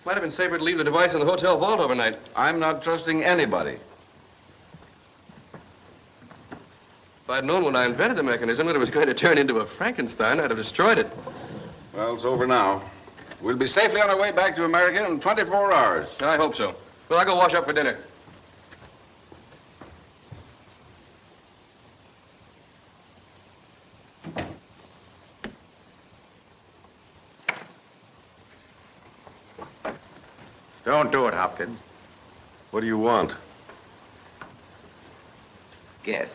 Might have been safer to leave the device in the hotel vault overnight. I'm not trusting anybody. If I'd known when I invented the mechanism that it was going to turn into a Frankenstein, I'd have destroyed it. Well, it's over now. We'll be safely on our way back to America in 24 hours. I hope so. Well, I'll go wash up for dinner. Don't do it, Hopkins. What do you want? Guess.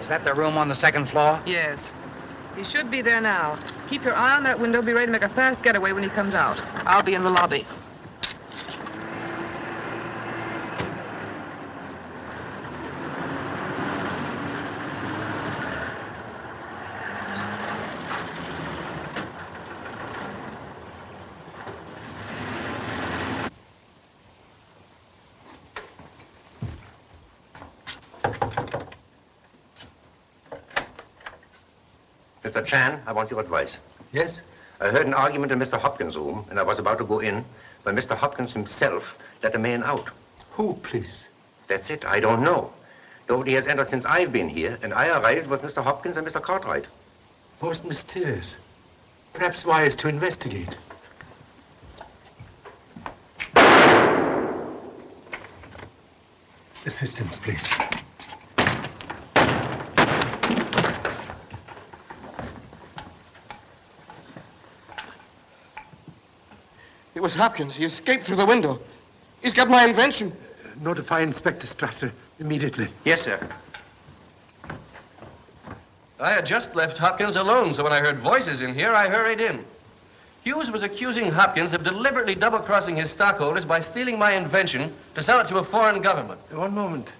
Is that the room on the second floor? Yes. He should be there now. Keep your eye on that window. Be ready to make a fast getaway when he comes out. I'll be in the lobby. Mr. Chan, I want your advice. Yes? I heard an argument in Mr. Hopkins' room, and I was about to go in when Mr. Hopkins himself let a man out. Who, please? That's it. I don't know. Nobody has entered since I've been here, and I arrived with Mr. Hopkins and Mr. Cartwright. Most mysterious. Perhaps wise to investigate. Assistance, please. It was Hopkins. He escaped through the window. He's got my invention. Notify Inspector Strasser immediately. Yes, sir. I had just left Hopkins alone, so when I heard voices in here, I hurried in. Hughes was accusing Hopkins of deliberately double-crossing his stockholders by stealing my invention to sell it to a foreign government. One moment.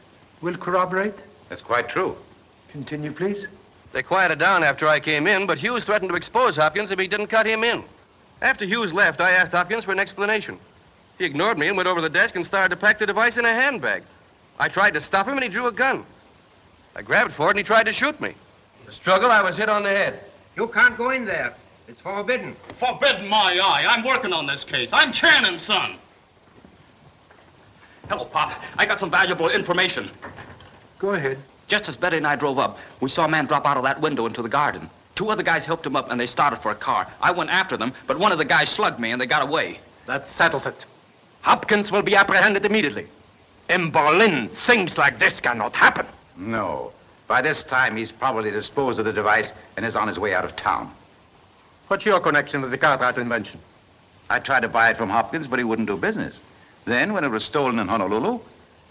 Will corroborate? That's quite true. Continue, please. They quieted down after I came in, but Hughes threatened to expose Hopkins if he didn't cut him in. After Hughes left, I asked Hopkins for an explanation. He ignored me and went over to the desk and started to pack the device in a handbag. I tried to stop him, and he drew a gun. I grabbed for it, and he tried to shoot me. In the struggle, I was hit on the head. You can't go in there. It's forbidden. Forbidden my eye. I'm working on this case. I'm Chan and Son. Hello, Pop. I got some valuable information. Go ahead. Just as Betty and I drove up, we saw a man drop out of that window into the garden. Two other guys helped him up, and they started for a car. I went after them, but one of the guys slugged me, and they got away. That settles it. Hopkins will be apprehended immediately. In Berlin, things like this cannot happen. No. By this time, he's probably disposed of the device and is on his way out of town. What's your connection with the Cartwright invention? I tried to buy it from Hopkins, but he wouldn't do business. Then, when it was stolen in Honolulu,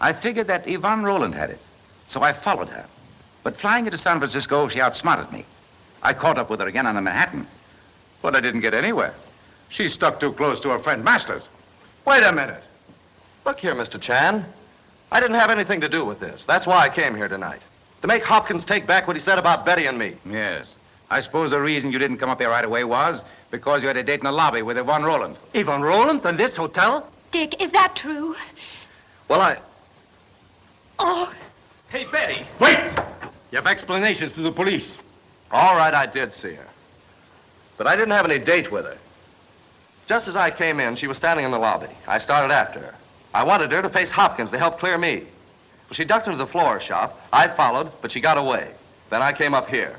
I figured that Yvonne Rowland had it. So I followed her. But flying into San Francisco, she outsmarted me. I caught up with her again on the Manhattan. But I didn't get anywhere. She stuck too close to her friend Masters. Wait a minute. Look here, Mr. Chan. I didn't have anything to do with this. That's why I came here tonight. To make Hopkins take back what he said about Betty and me. Yes. I suppose the reason you didn't come up here right away was because you had a date in the lobby with Yvonne Rowland. Yvonne Rowland in this hotel? Dick, is that true? Well, Oh. Hey, Betty. Wait! You have explanations to the police. all right, I did see her. But I didn't have any date with her. Just as I came in, she was standing in the lobby. I started after her. I wanted her to face Hopkins to help clear me. Well, she ducked into the floor shop. I followed, but she got away. Then I came up here.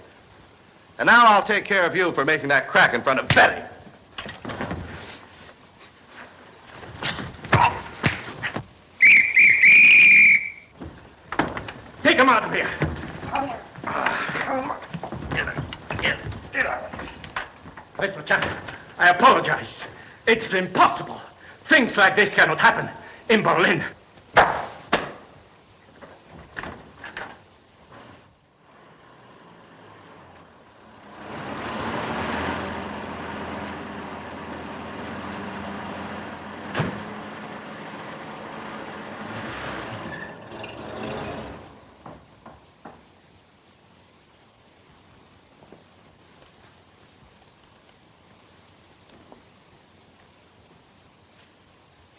And now I'll take care of you for making that crack in front of Betty. Take him out of here. Mr. Chan, I apologize. It's impossible. Things like this cannot happen in Berlin.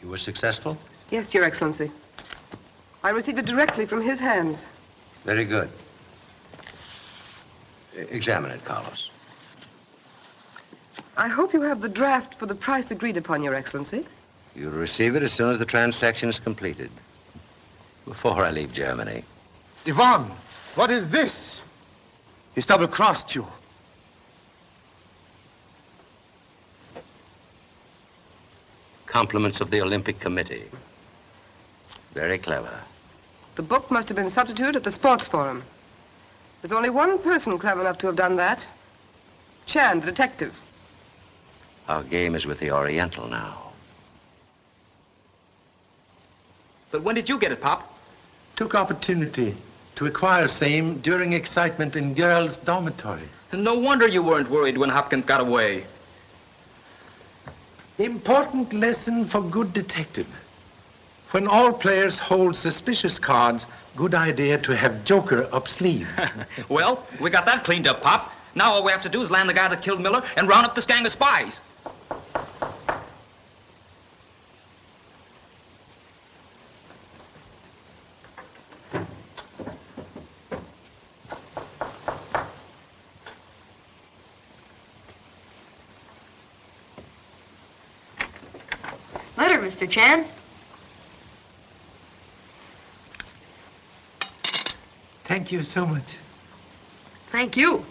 You were successful? Yes, Your Excellency. I received it directly from his hands. Very good. Examine it, Carlos. I hope you have the draft for the price agreed upon, Your Excellency. You'll receive it as soon as the transaction is completed. Before I leave Germany. Yvonne, what is this? He's double-crossed you. Compliments of the Olympic Committee. Very clever. The book must have been substituted at the sports forum. There's only one person clever enough to have done that. Chan, the detective. Our game is with the Oriental now. But when did you get it, Pop? Took opportunity to acquire same during excitement in girls' dormitory. No wonder you weren't worried when Hopkins got away. Important lesson for good detective. When all players hold suspicious cards, good idea to have Joker up sleeve. Well, we got that cleaned up, Pop. Now all we have to do is land the guy that killed Miller and round up this gang of spies. Letter, Mr. Chan. Thank you so much. Thank you.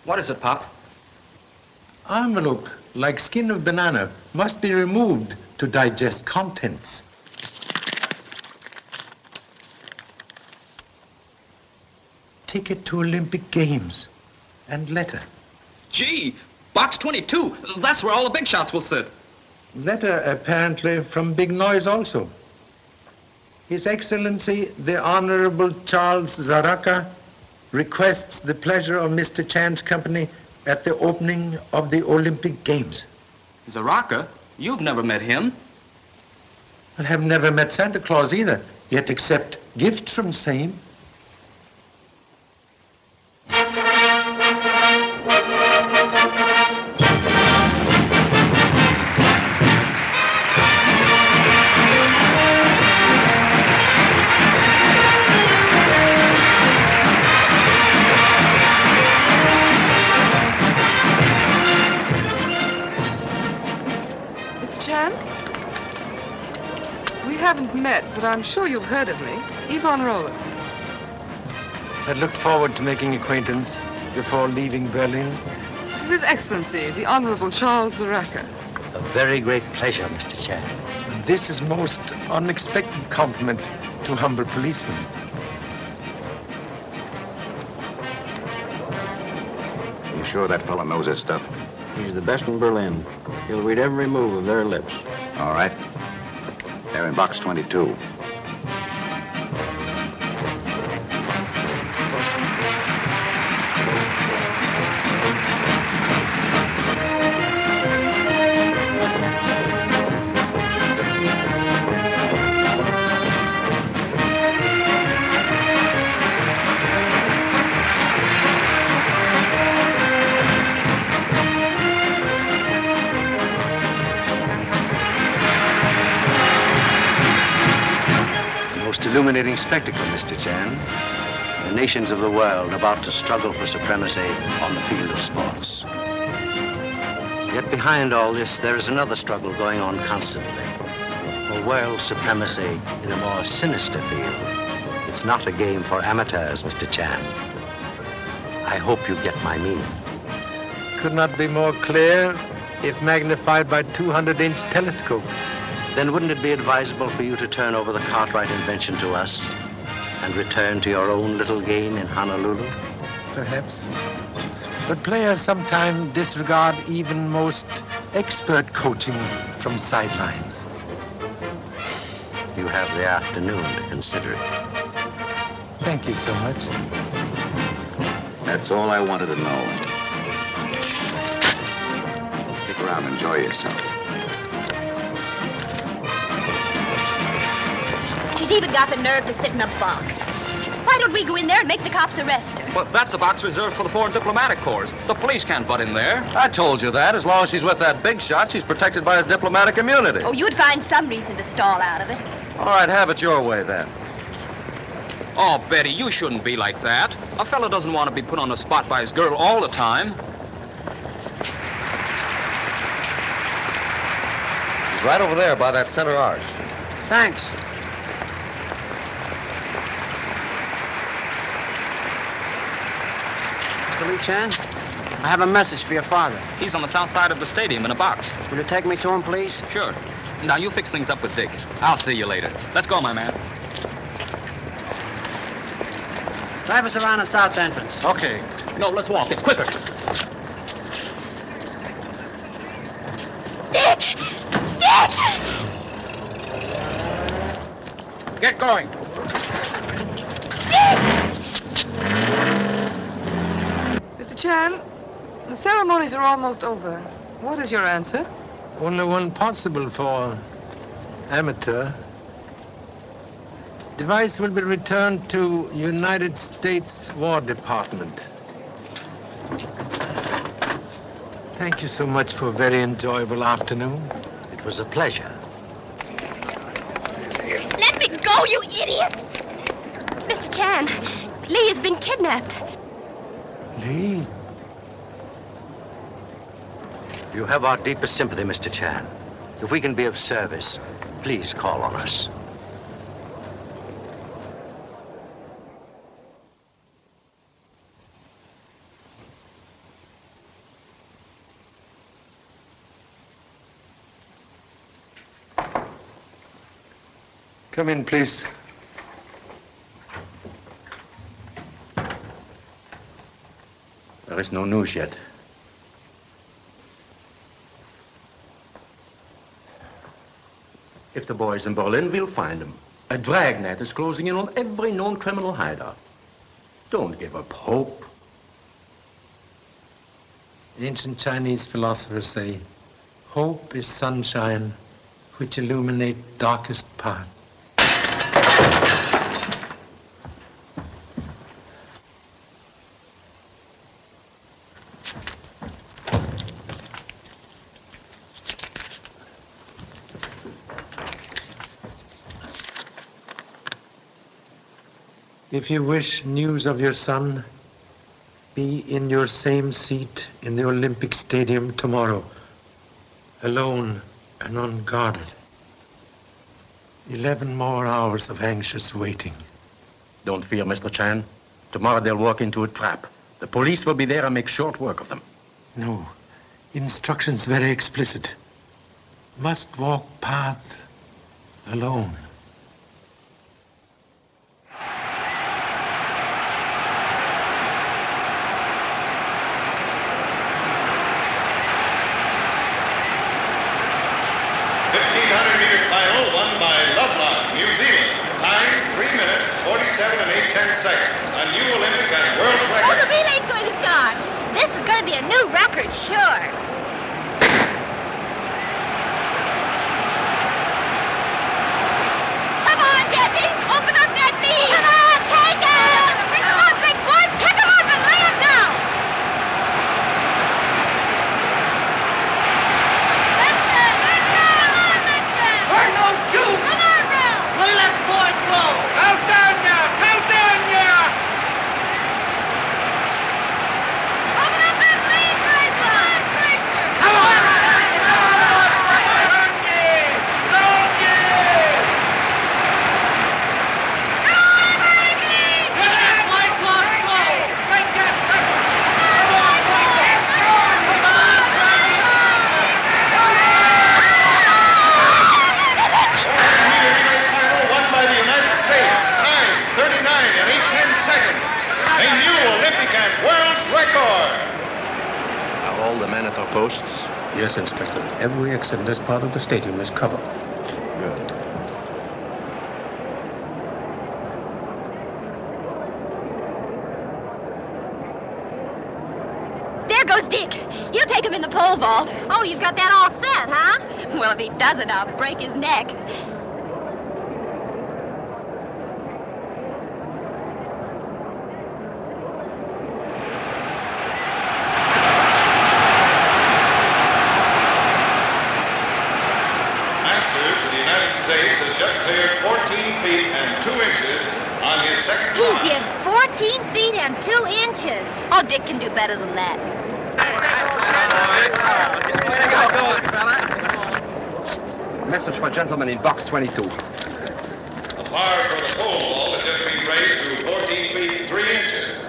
What is it, Pop? Envelope, like skin of banana, must be removed to digest contents. Ticket to Olympic Games and letter. Gee, box 22. That's where all the big shots will sit. Letter apparently from Big Noise also. His Excellency, the Honorable Charles Zaraka, requests the pleasure of Mr. Chan's company at the opening of the Olympic Games. Zaraka? You've never met him. I have never met Santa Claus either, yet accept gifts from same. haven't met, but I'm sure you've heard of me. Yvonne Roland. I looked forward to making acquaintance before leaving Berlin. This is His Excellency, the Honorable Charles Zaraka. A very great pleasure, Mr. Chan. And this is most unexpected compliment to a humble policeman. You sure that fellow knows his stuff? He's the best in Berlin. He'll read every move of their lips. All right. They're in box 22. Illuminating spectacle, Mr. Chan. The nations of the world about to struggle for supremacy on the field of sports. Yet behind all this, there is another struggle going on constantly. For world supremacy in a more sinister field. It's not a game for amateurs, Mr. Chan. I hope you get my meaning. Could not be more clear if magnified by 200-inch telescope. Then wouldn't it be advisable for you to turn over the Cartwright invention to us and return to your own little game in Honolulu? Perhaps. But players sometimes disregard even most expert coaching from sidelines. You have the afternoon to consider it. Thank you so much. That's all I wanted to know. Stick around and enjoy yourself. She's even got the nerve to sit in a box. Why don't we go in there and make the cops arrest her? Well, that's a box reserved for the foreign diplomatic corps. The police can't butt in there. I told you that. As long as she's with that big shot, she's protected by his diplomatic immunity. Oh, you'd find some reason to stall out of it. All right, have it your way, then. Oh, Betty, you shouldn't be like that. A fellow doesn't want to be put on the spot by his girl all the time. She's right over there by that center arch. Thanks. Mr. Lee Chan, I have a message for your father. He's on the south side of the stadium in a box. Will you take me to him, please? Sure. Now, you fix things up with Dick. I'll see you later. Let's go, my man. Drive us around the south entrance. Okay. No, let's walk. It's quicker. Dick! Dick! Get going. Mr. Chan, the ceremonies are almost over. What is your answer? Only one possible for amateur. Device will be returned to United States War Department. Thank you so much for a very enjoyable afternoon. It was a pleasure. Let me go, you idiot! Mr. Chan, Lee has been kidnapped. Lee? You have our deepest sympathy, Mr. Chan. If we can be of service, please call on us. Come in, please. There is no news yet. If the boy's in Berlin, we'll find him. A dragnet is closing in on every known criminal hideout. Don't give up hope. Ancient Chinese philosophers say, hope is sunshine which illuminate darkest path. If you wish news of your son, be in your same seat in the Olympic Stadium tomorrow, alone and unguarded. 11 more hours of anxious waiting. Don't fear, Mr. Chan. Tomorrow they'll walk into a trap. The police will be there and make short work of them. No. Instructions very explicit. Must walk path alone. New Zealand. Time 3 minutes, 47 and 8/10 seconds. A new Olympic and world record. Oh, the relay's going to start. This is going to be a new record, sure. Come on, Jesse. Open up that lead. Come on, take it. Come on, big boy. Pick him up and lay him down. We're no Jews! Come on, Bill! Let that boy go! Count down now! Count down now! Open up that lead, Grayson! Come on! All the men at our posts? Yes, Inspector. Every exit in this part of the stadium is covered. Good. There goes Dick. You take him in the pole vault. Oh, you've got that all set, huh? Well, if he doesn't, I'll break his neck. Has just cleared 14 feet and 2 inches on his second He climb. did 14 feet and 2 inches. Oh, Dick can do better than that. A message for gentlemen in box 22. The bar for the pole vault has just been raised to 14 feet 3 inches.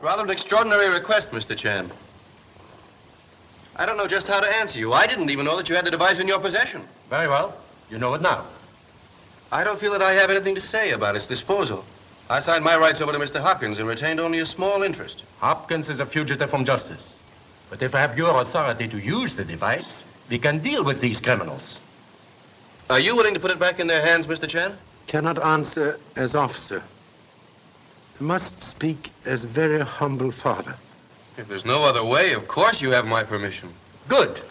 Rather an extraordinary request, Mr. Chan. I don't know just how to answer you. I didn't even know that you had the device in your possession. Very well. You know it now. I don't feel that I have anything to say about its disposal. I signed my rights over to Mr. Hopkins and retained only a small interest. Hopkins is a fugitive from justice. But if I have your authority to use the device, we can deal with these criminals. Are you willing to put it back in their hands, Mr. Chan? Cannot answer as officer. Must speak as very humble father. If there's no other way, of course you have my permission. Good.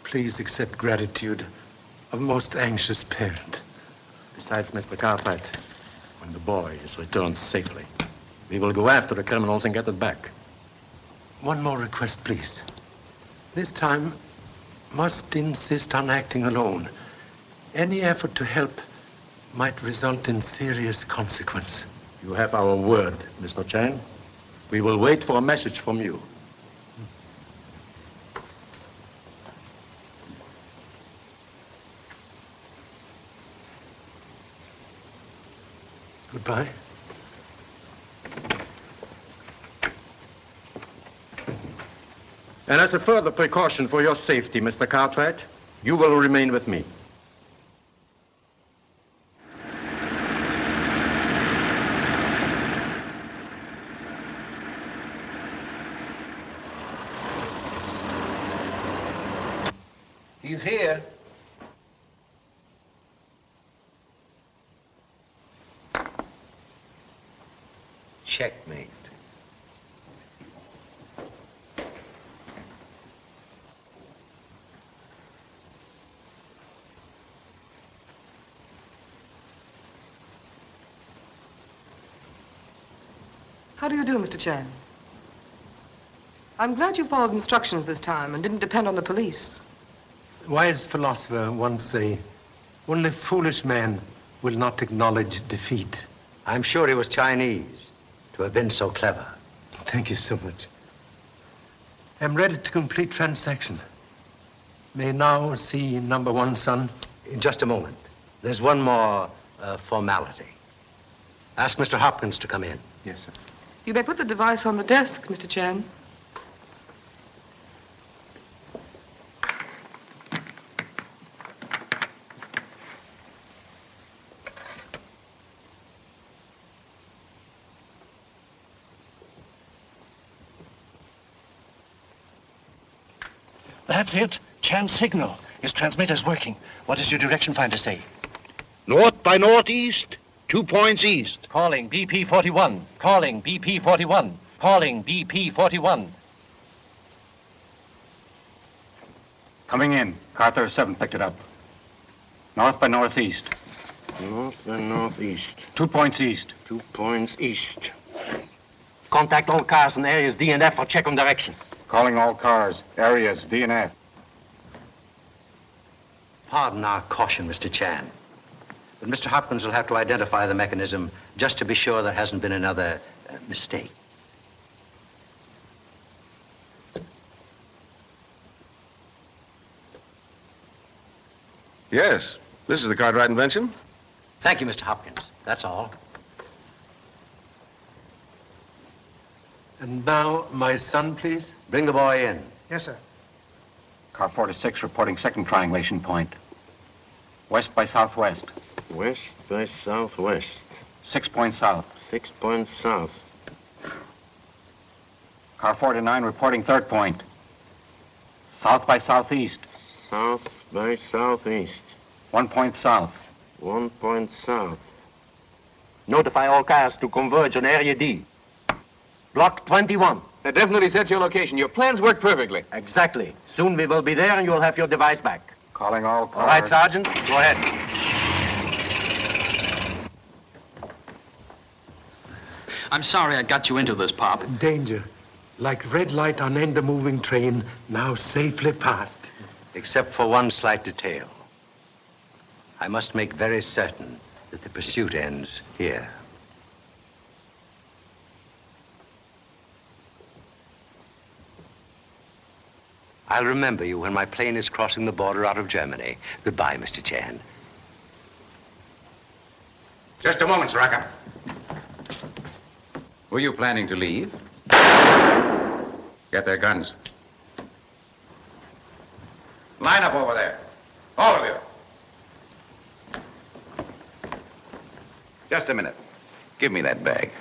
Please accept gratitude of most anxious parent. Besides, Mr. Cartwright, when the boy is returned safely, we will go after the criminals and get it back. One more request, please. This time, must insist on acting alone. Any effort to help might result in serious consequence. You have our word, Mr. Chan. We will wait for a message from you. Goodbye. And as a further precaution for your safety, Mr. Cartwright, you will remain with me. He's here. Checkmate. How do you do, Mr. Chan? I'm glad you followed instructions this time and didn't depend on the police. A wise philosopher once said, only foolish men will not acknowledge defeat. I'm sure he was Chinese to have been so clever. Thank you so much. I'm ready to complete transaction. May now see number one, son? In just a moment. There's one more formality. Ask Mr. Hopkins to come in. Yes, sir. You may put the device on the desk, Mr. Chan. That's it. Chan's signal. His transmitter's working. What does your direction finder say? North by northeast, 2 points east. Calling BP-41. Calling BP-41. Calling BP-41. Coming in. Car 37 picked it up. North by northeast. North by northeast. 2 points east. 2 points east. Contact all cars in areas D and F for check on direction. Calling all cars. Areas D and F. Pardon our caution, Mr. Chan. But Mr. Hopkins will have to identify the mechanism just to be sure there hasn't been another mistake. Yes. This is the Cartwright invention. Thank you, Mr. Hopkins. That's all. And now, my son, please. Bring the boy in. Yes, sir. Car 46 reporting second triangulation point. West by southwest. West by southwest. 6 points south. 6 points south. Car 49 reporting third point. South by southeast. South by southeast. 1 point south. 1 point south. Notify all cars to converge on area D. Block 21. That definitely sets your location. Your plans work perfectly. Exactly. Soon we will be there and you'll have your device back. Calling all cars. All right, Sergeant. Go ahead. I'm sorry I got you into this, Pop. Danger. Like red light on end of moving train, now safely passed. Except for one slight detail. I must make very certain that the pursuit ends here. I'll remember you when my plane is crossing the border out of Germany. Goodbye, Mr. Chan. Just a moment, Saraka. Were you planning to leave? Get their guns. Line up over there. All of you. Just a minute. Give me that bag.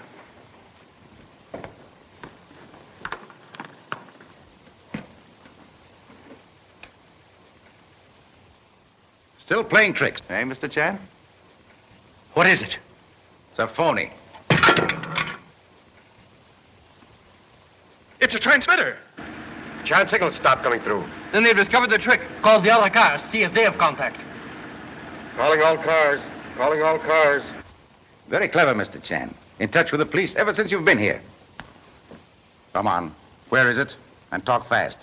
Still playing tricks, eh, Mr. Chan? What is it? It's a phony. It's a transmitter. Chan signal stopped coming through. Then they've discovered the trick. Call the other cars. See if they have contact. Calling all cars. Calling all cars. Very clever, Mr. Chan. In touch with the police ever since you've been here. Come on. Where is it? And talk fast.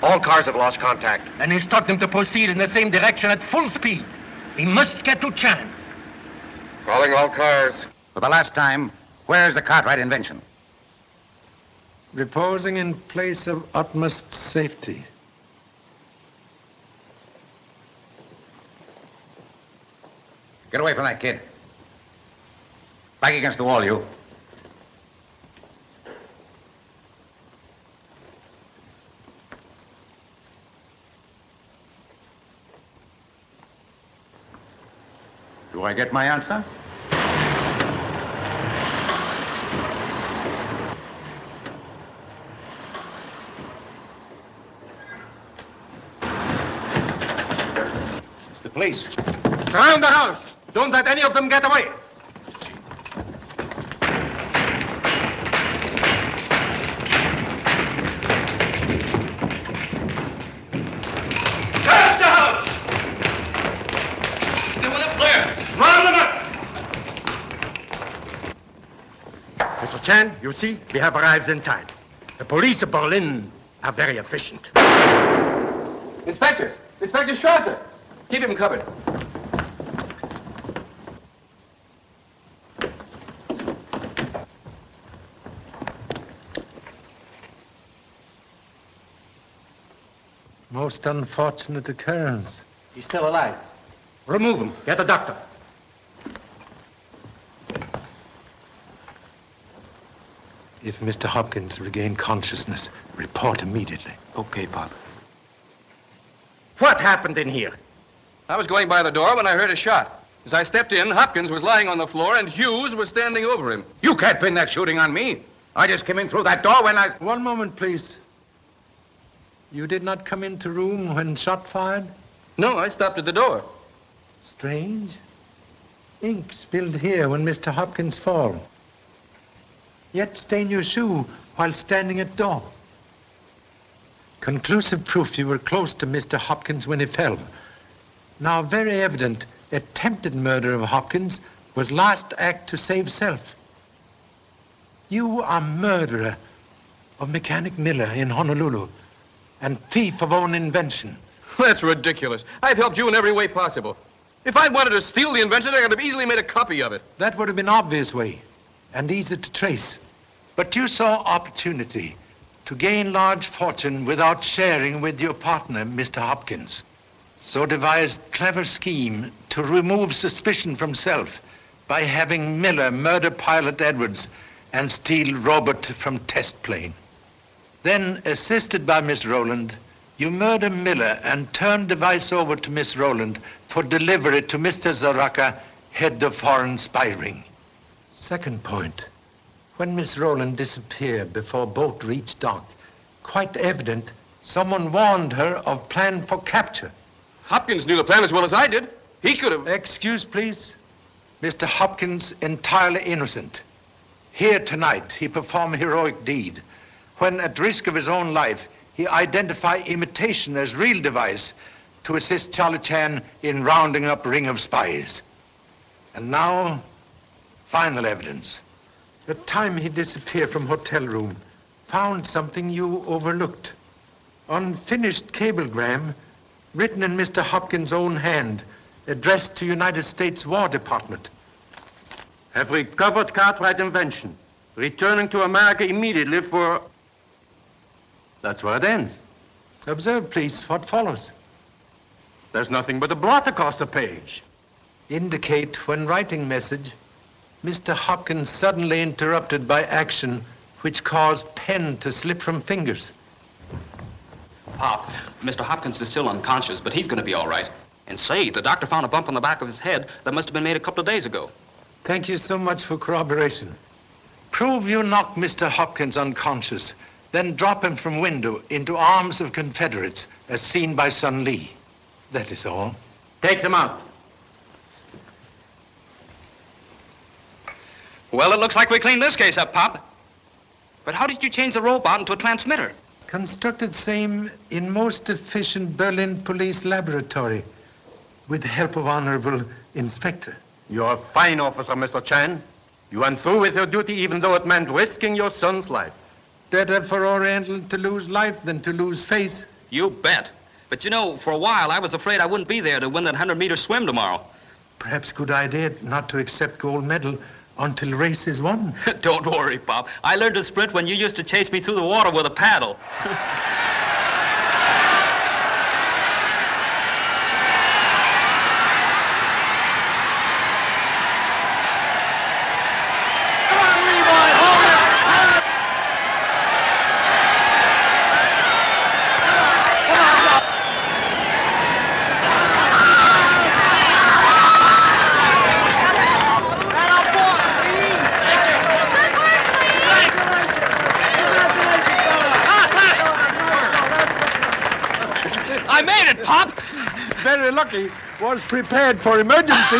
All cars have lost contact. And instruct them to proceed in the same direction at full speed. We must get to Chan. Calling all cars. For the last time, where's the Cartwright invention? Reposing in place of utmost safety. Get away from that kid. Back against the wall, you. Do I get my answer? It's the police. Surround the house. Don't let any of them get away. Search the house. They went up there. Round them up. Mr. Chan, you see, we have arrived in time. The police of Berlin are very efficient. Inspector! Inspector Strasser! Keep him covered. Most unfortunate occurrence. He's still alive. Remove him. Get the doctor. If Mr. Hopkins regained consciousness, report immediately. Okay, Pop. What happened in here? I was going by the door when I heard a shot. As I stepped in, Hopkins was lying on the floor and Hughes was standing over him. You can't pin that shooting on me. I just came in through that door when I... One moment, please. You did not come into room when shot fired? No, I stopped at the door. Strange. Ink spilled here when Mr. Hopkins fell. Yet stain your shoe while standing at door. Conclusive proof you were close to Mr. Hopkins when he fell. Now very evident attempted murder of Hopkins was last act to save self. You are murderer of Mechanic Miller in Honolulu and thief of own invention. That's ridiculous. I've helped you in every way possible. If I'd wanted to steal the invention, I could have easily made a copy of it. That would have been obvious way and easy to trace. But you saw opportunity to gain large fortune without sharing with your partner, Mr. Hopkins. So devised clever scheme to remove suspicion from self by having Miller murder pilot Edwards and steal Robert from test plane. Then, assisted by Miss Rowland, you murder Miller and turn device over to Miss Rowland for delivery to Mr. Zaraka, head of foreign spy ring. Second point. When Miss Rowland disappeared before boat reached dock, quite evident someone warned her of plan for capture. Hopkins knew the plan as well as I did. He could have... Excuse, please. Mr. Hopkins entirely innocent. Here tonight, he performed a heroic deed when, at risk of his own life, he identified imitation as real device to assist Charlie Chan in rounding up ring of spies. And now, final evidence. The time he disappeared from hotel room, found something you overlooked. Unfinished cablegram written in Mr. Hopkins' own hand, addressed to United States War Department. Have recovered Cartwright invention. Returning to America immediately for... That's where it ends. Observe, please, what follows. There's nothing but a blot across the page. Indicate when writing message, Mr. Hopkins suddenly interrupted by action which caused pen to slip from fingers. Pop, Mr. Hopkins is still unconscious, but he's going to be all right. And say, the doctor found a bump on the back of his head that must have been made a couple of days ago. Thank you so much for corroboration. Prove you knocked Mr. Hopkins unconscious, then drop him from window into arms of Confederates, as seen by Sun Lee. That is all. Take them out. Well, it looks like we cleaned this case up, Pop. But how did you change the robot into a transmitter? Constructed same in most efficient Berlin police laboratory with the help of Honorable Inspector. You're a fine officer, Mr. Chan. You went through with your duty even though it meant risking your son's life. Better for Oriental to lose life than to lose face. You bet. But you know, for a while, I was afraid I wouldn't be there to win that 100-meter swim tomorrow. Perhaps good idea not to accept gold medal until race is won. Don't worry, Pop. I learned to sprint when you used to chase me through the water with a paddle. I made it, Pop! Very lucky. Was prepared for emergency.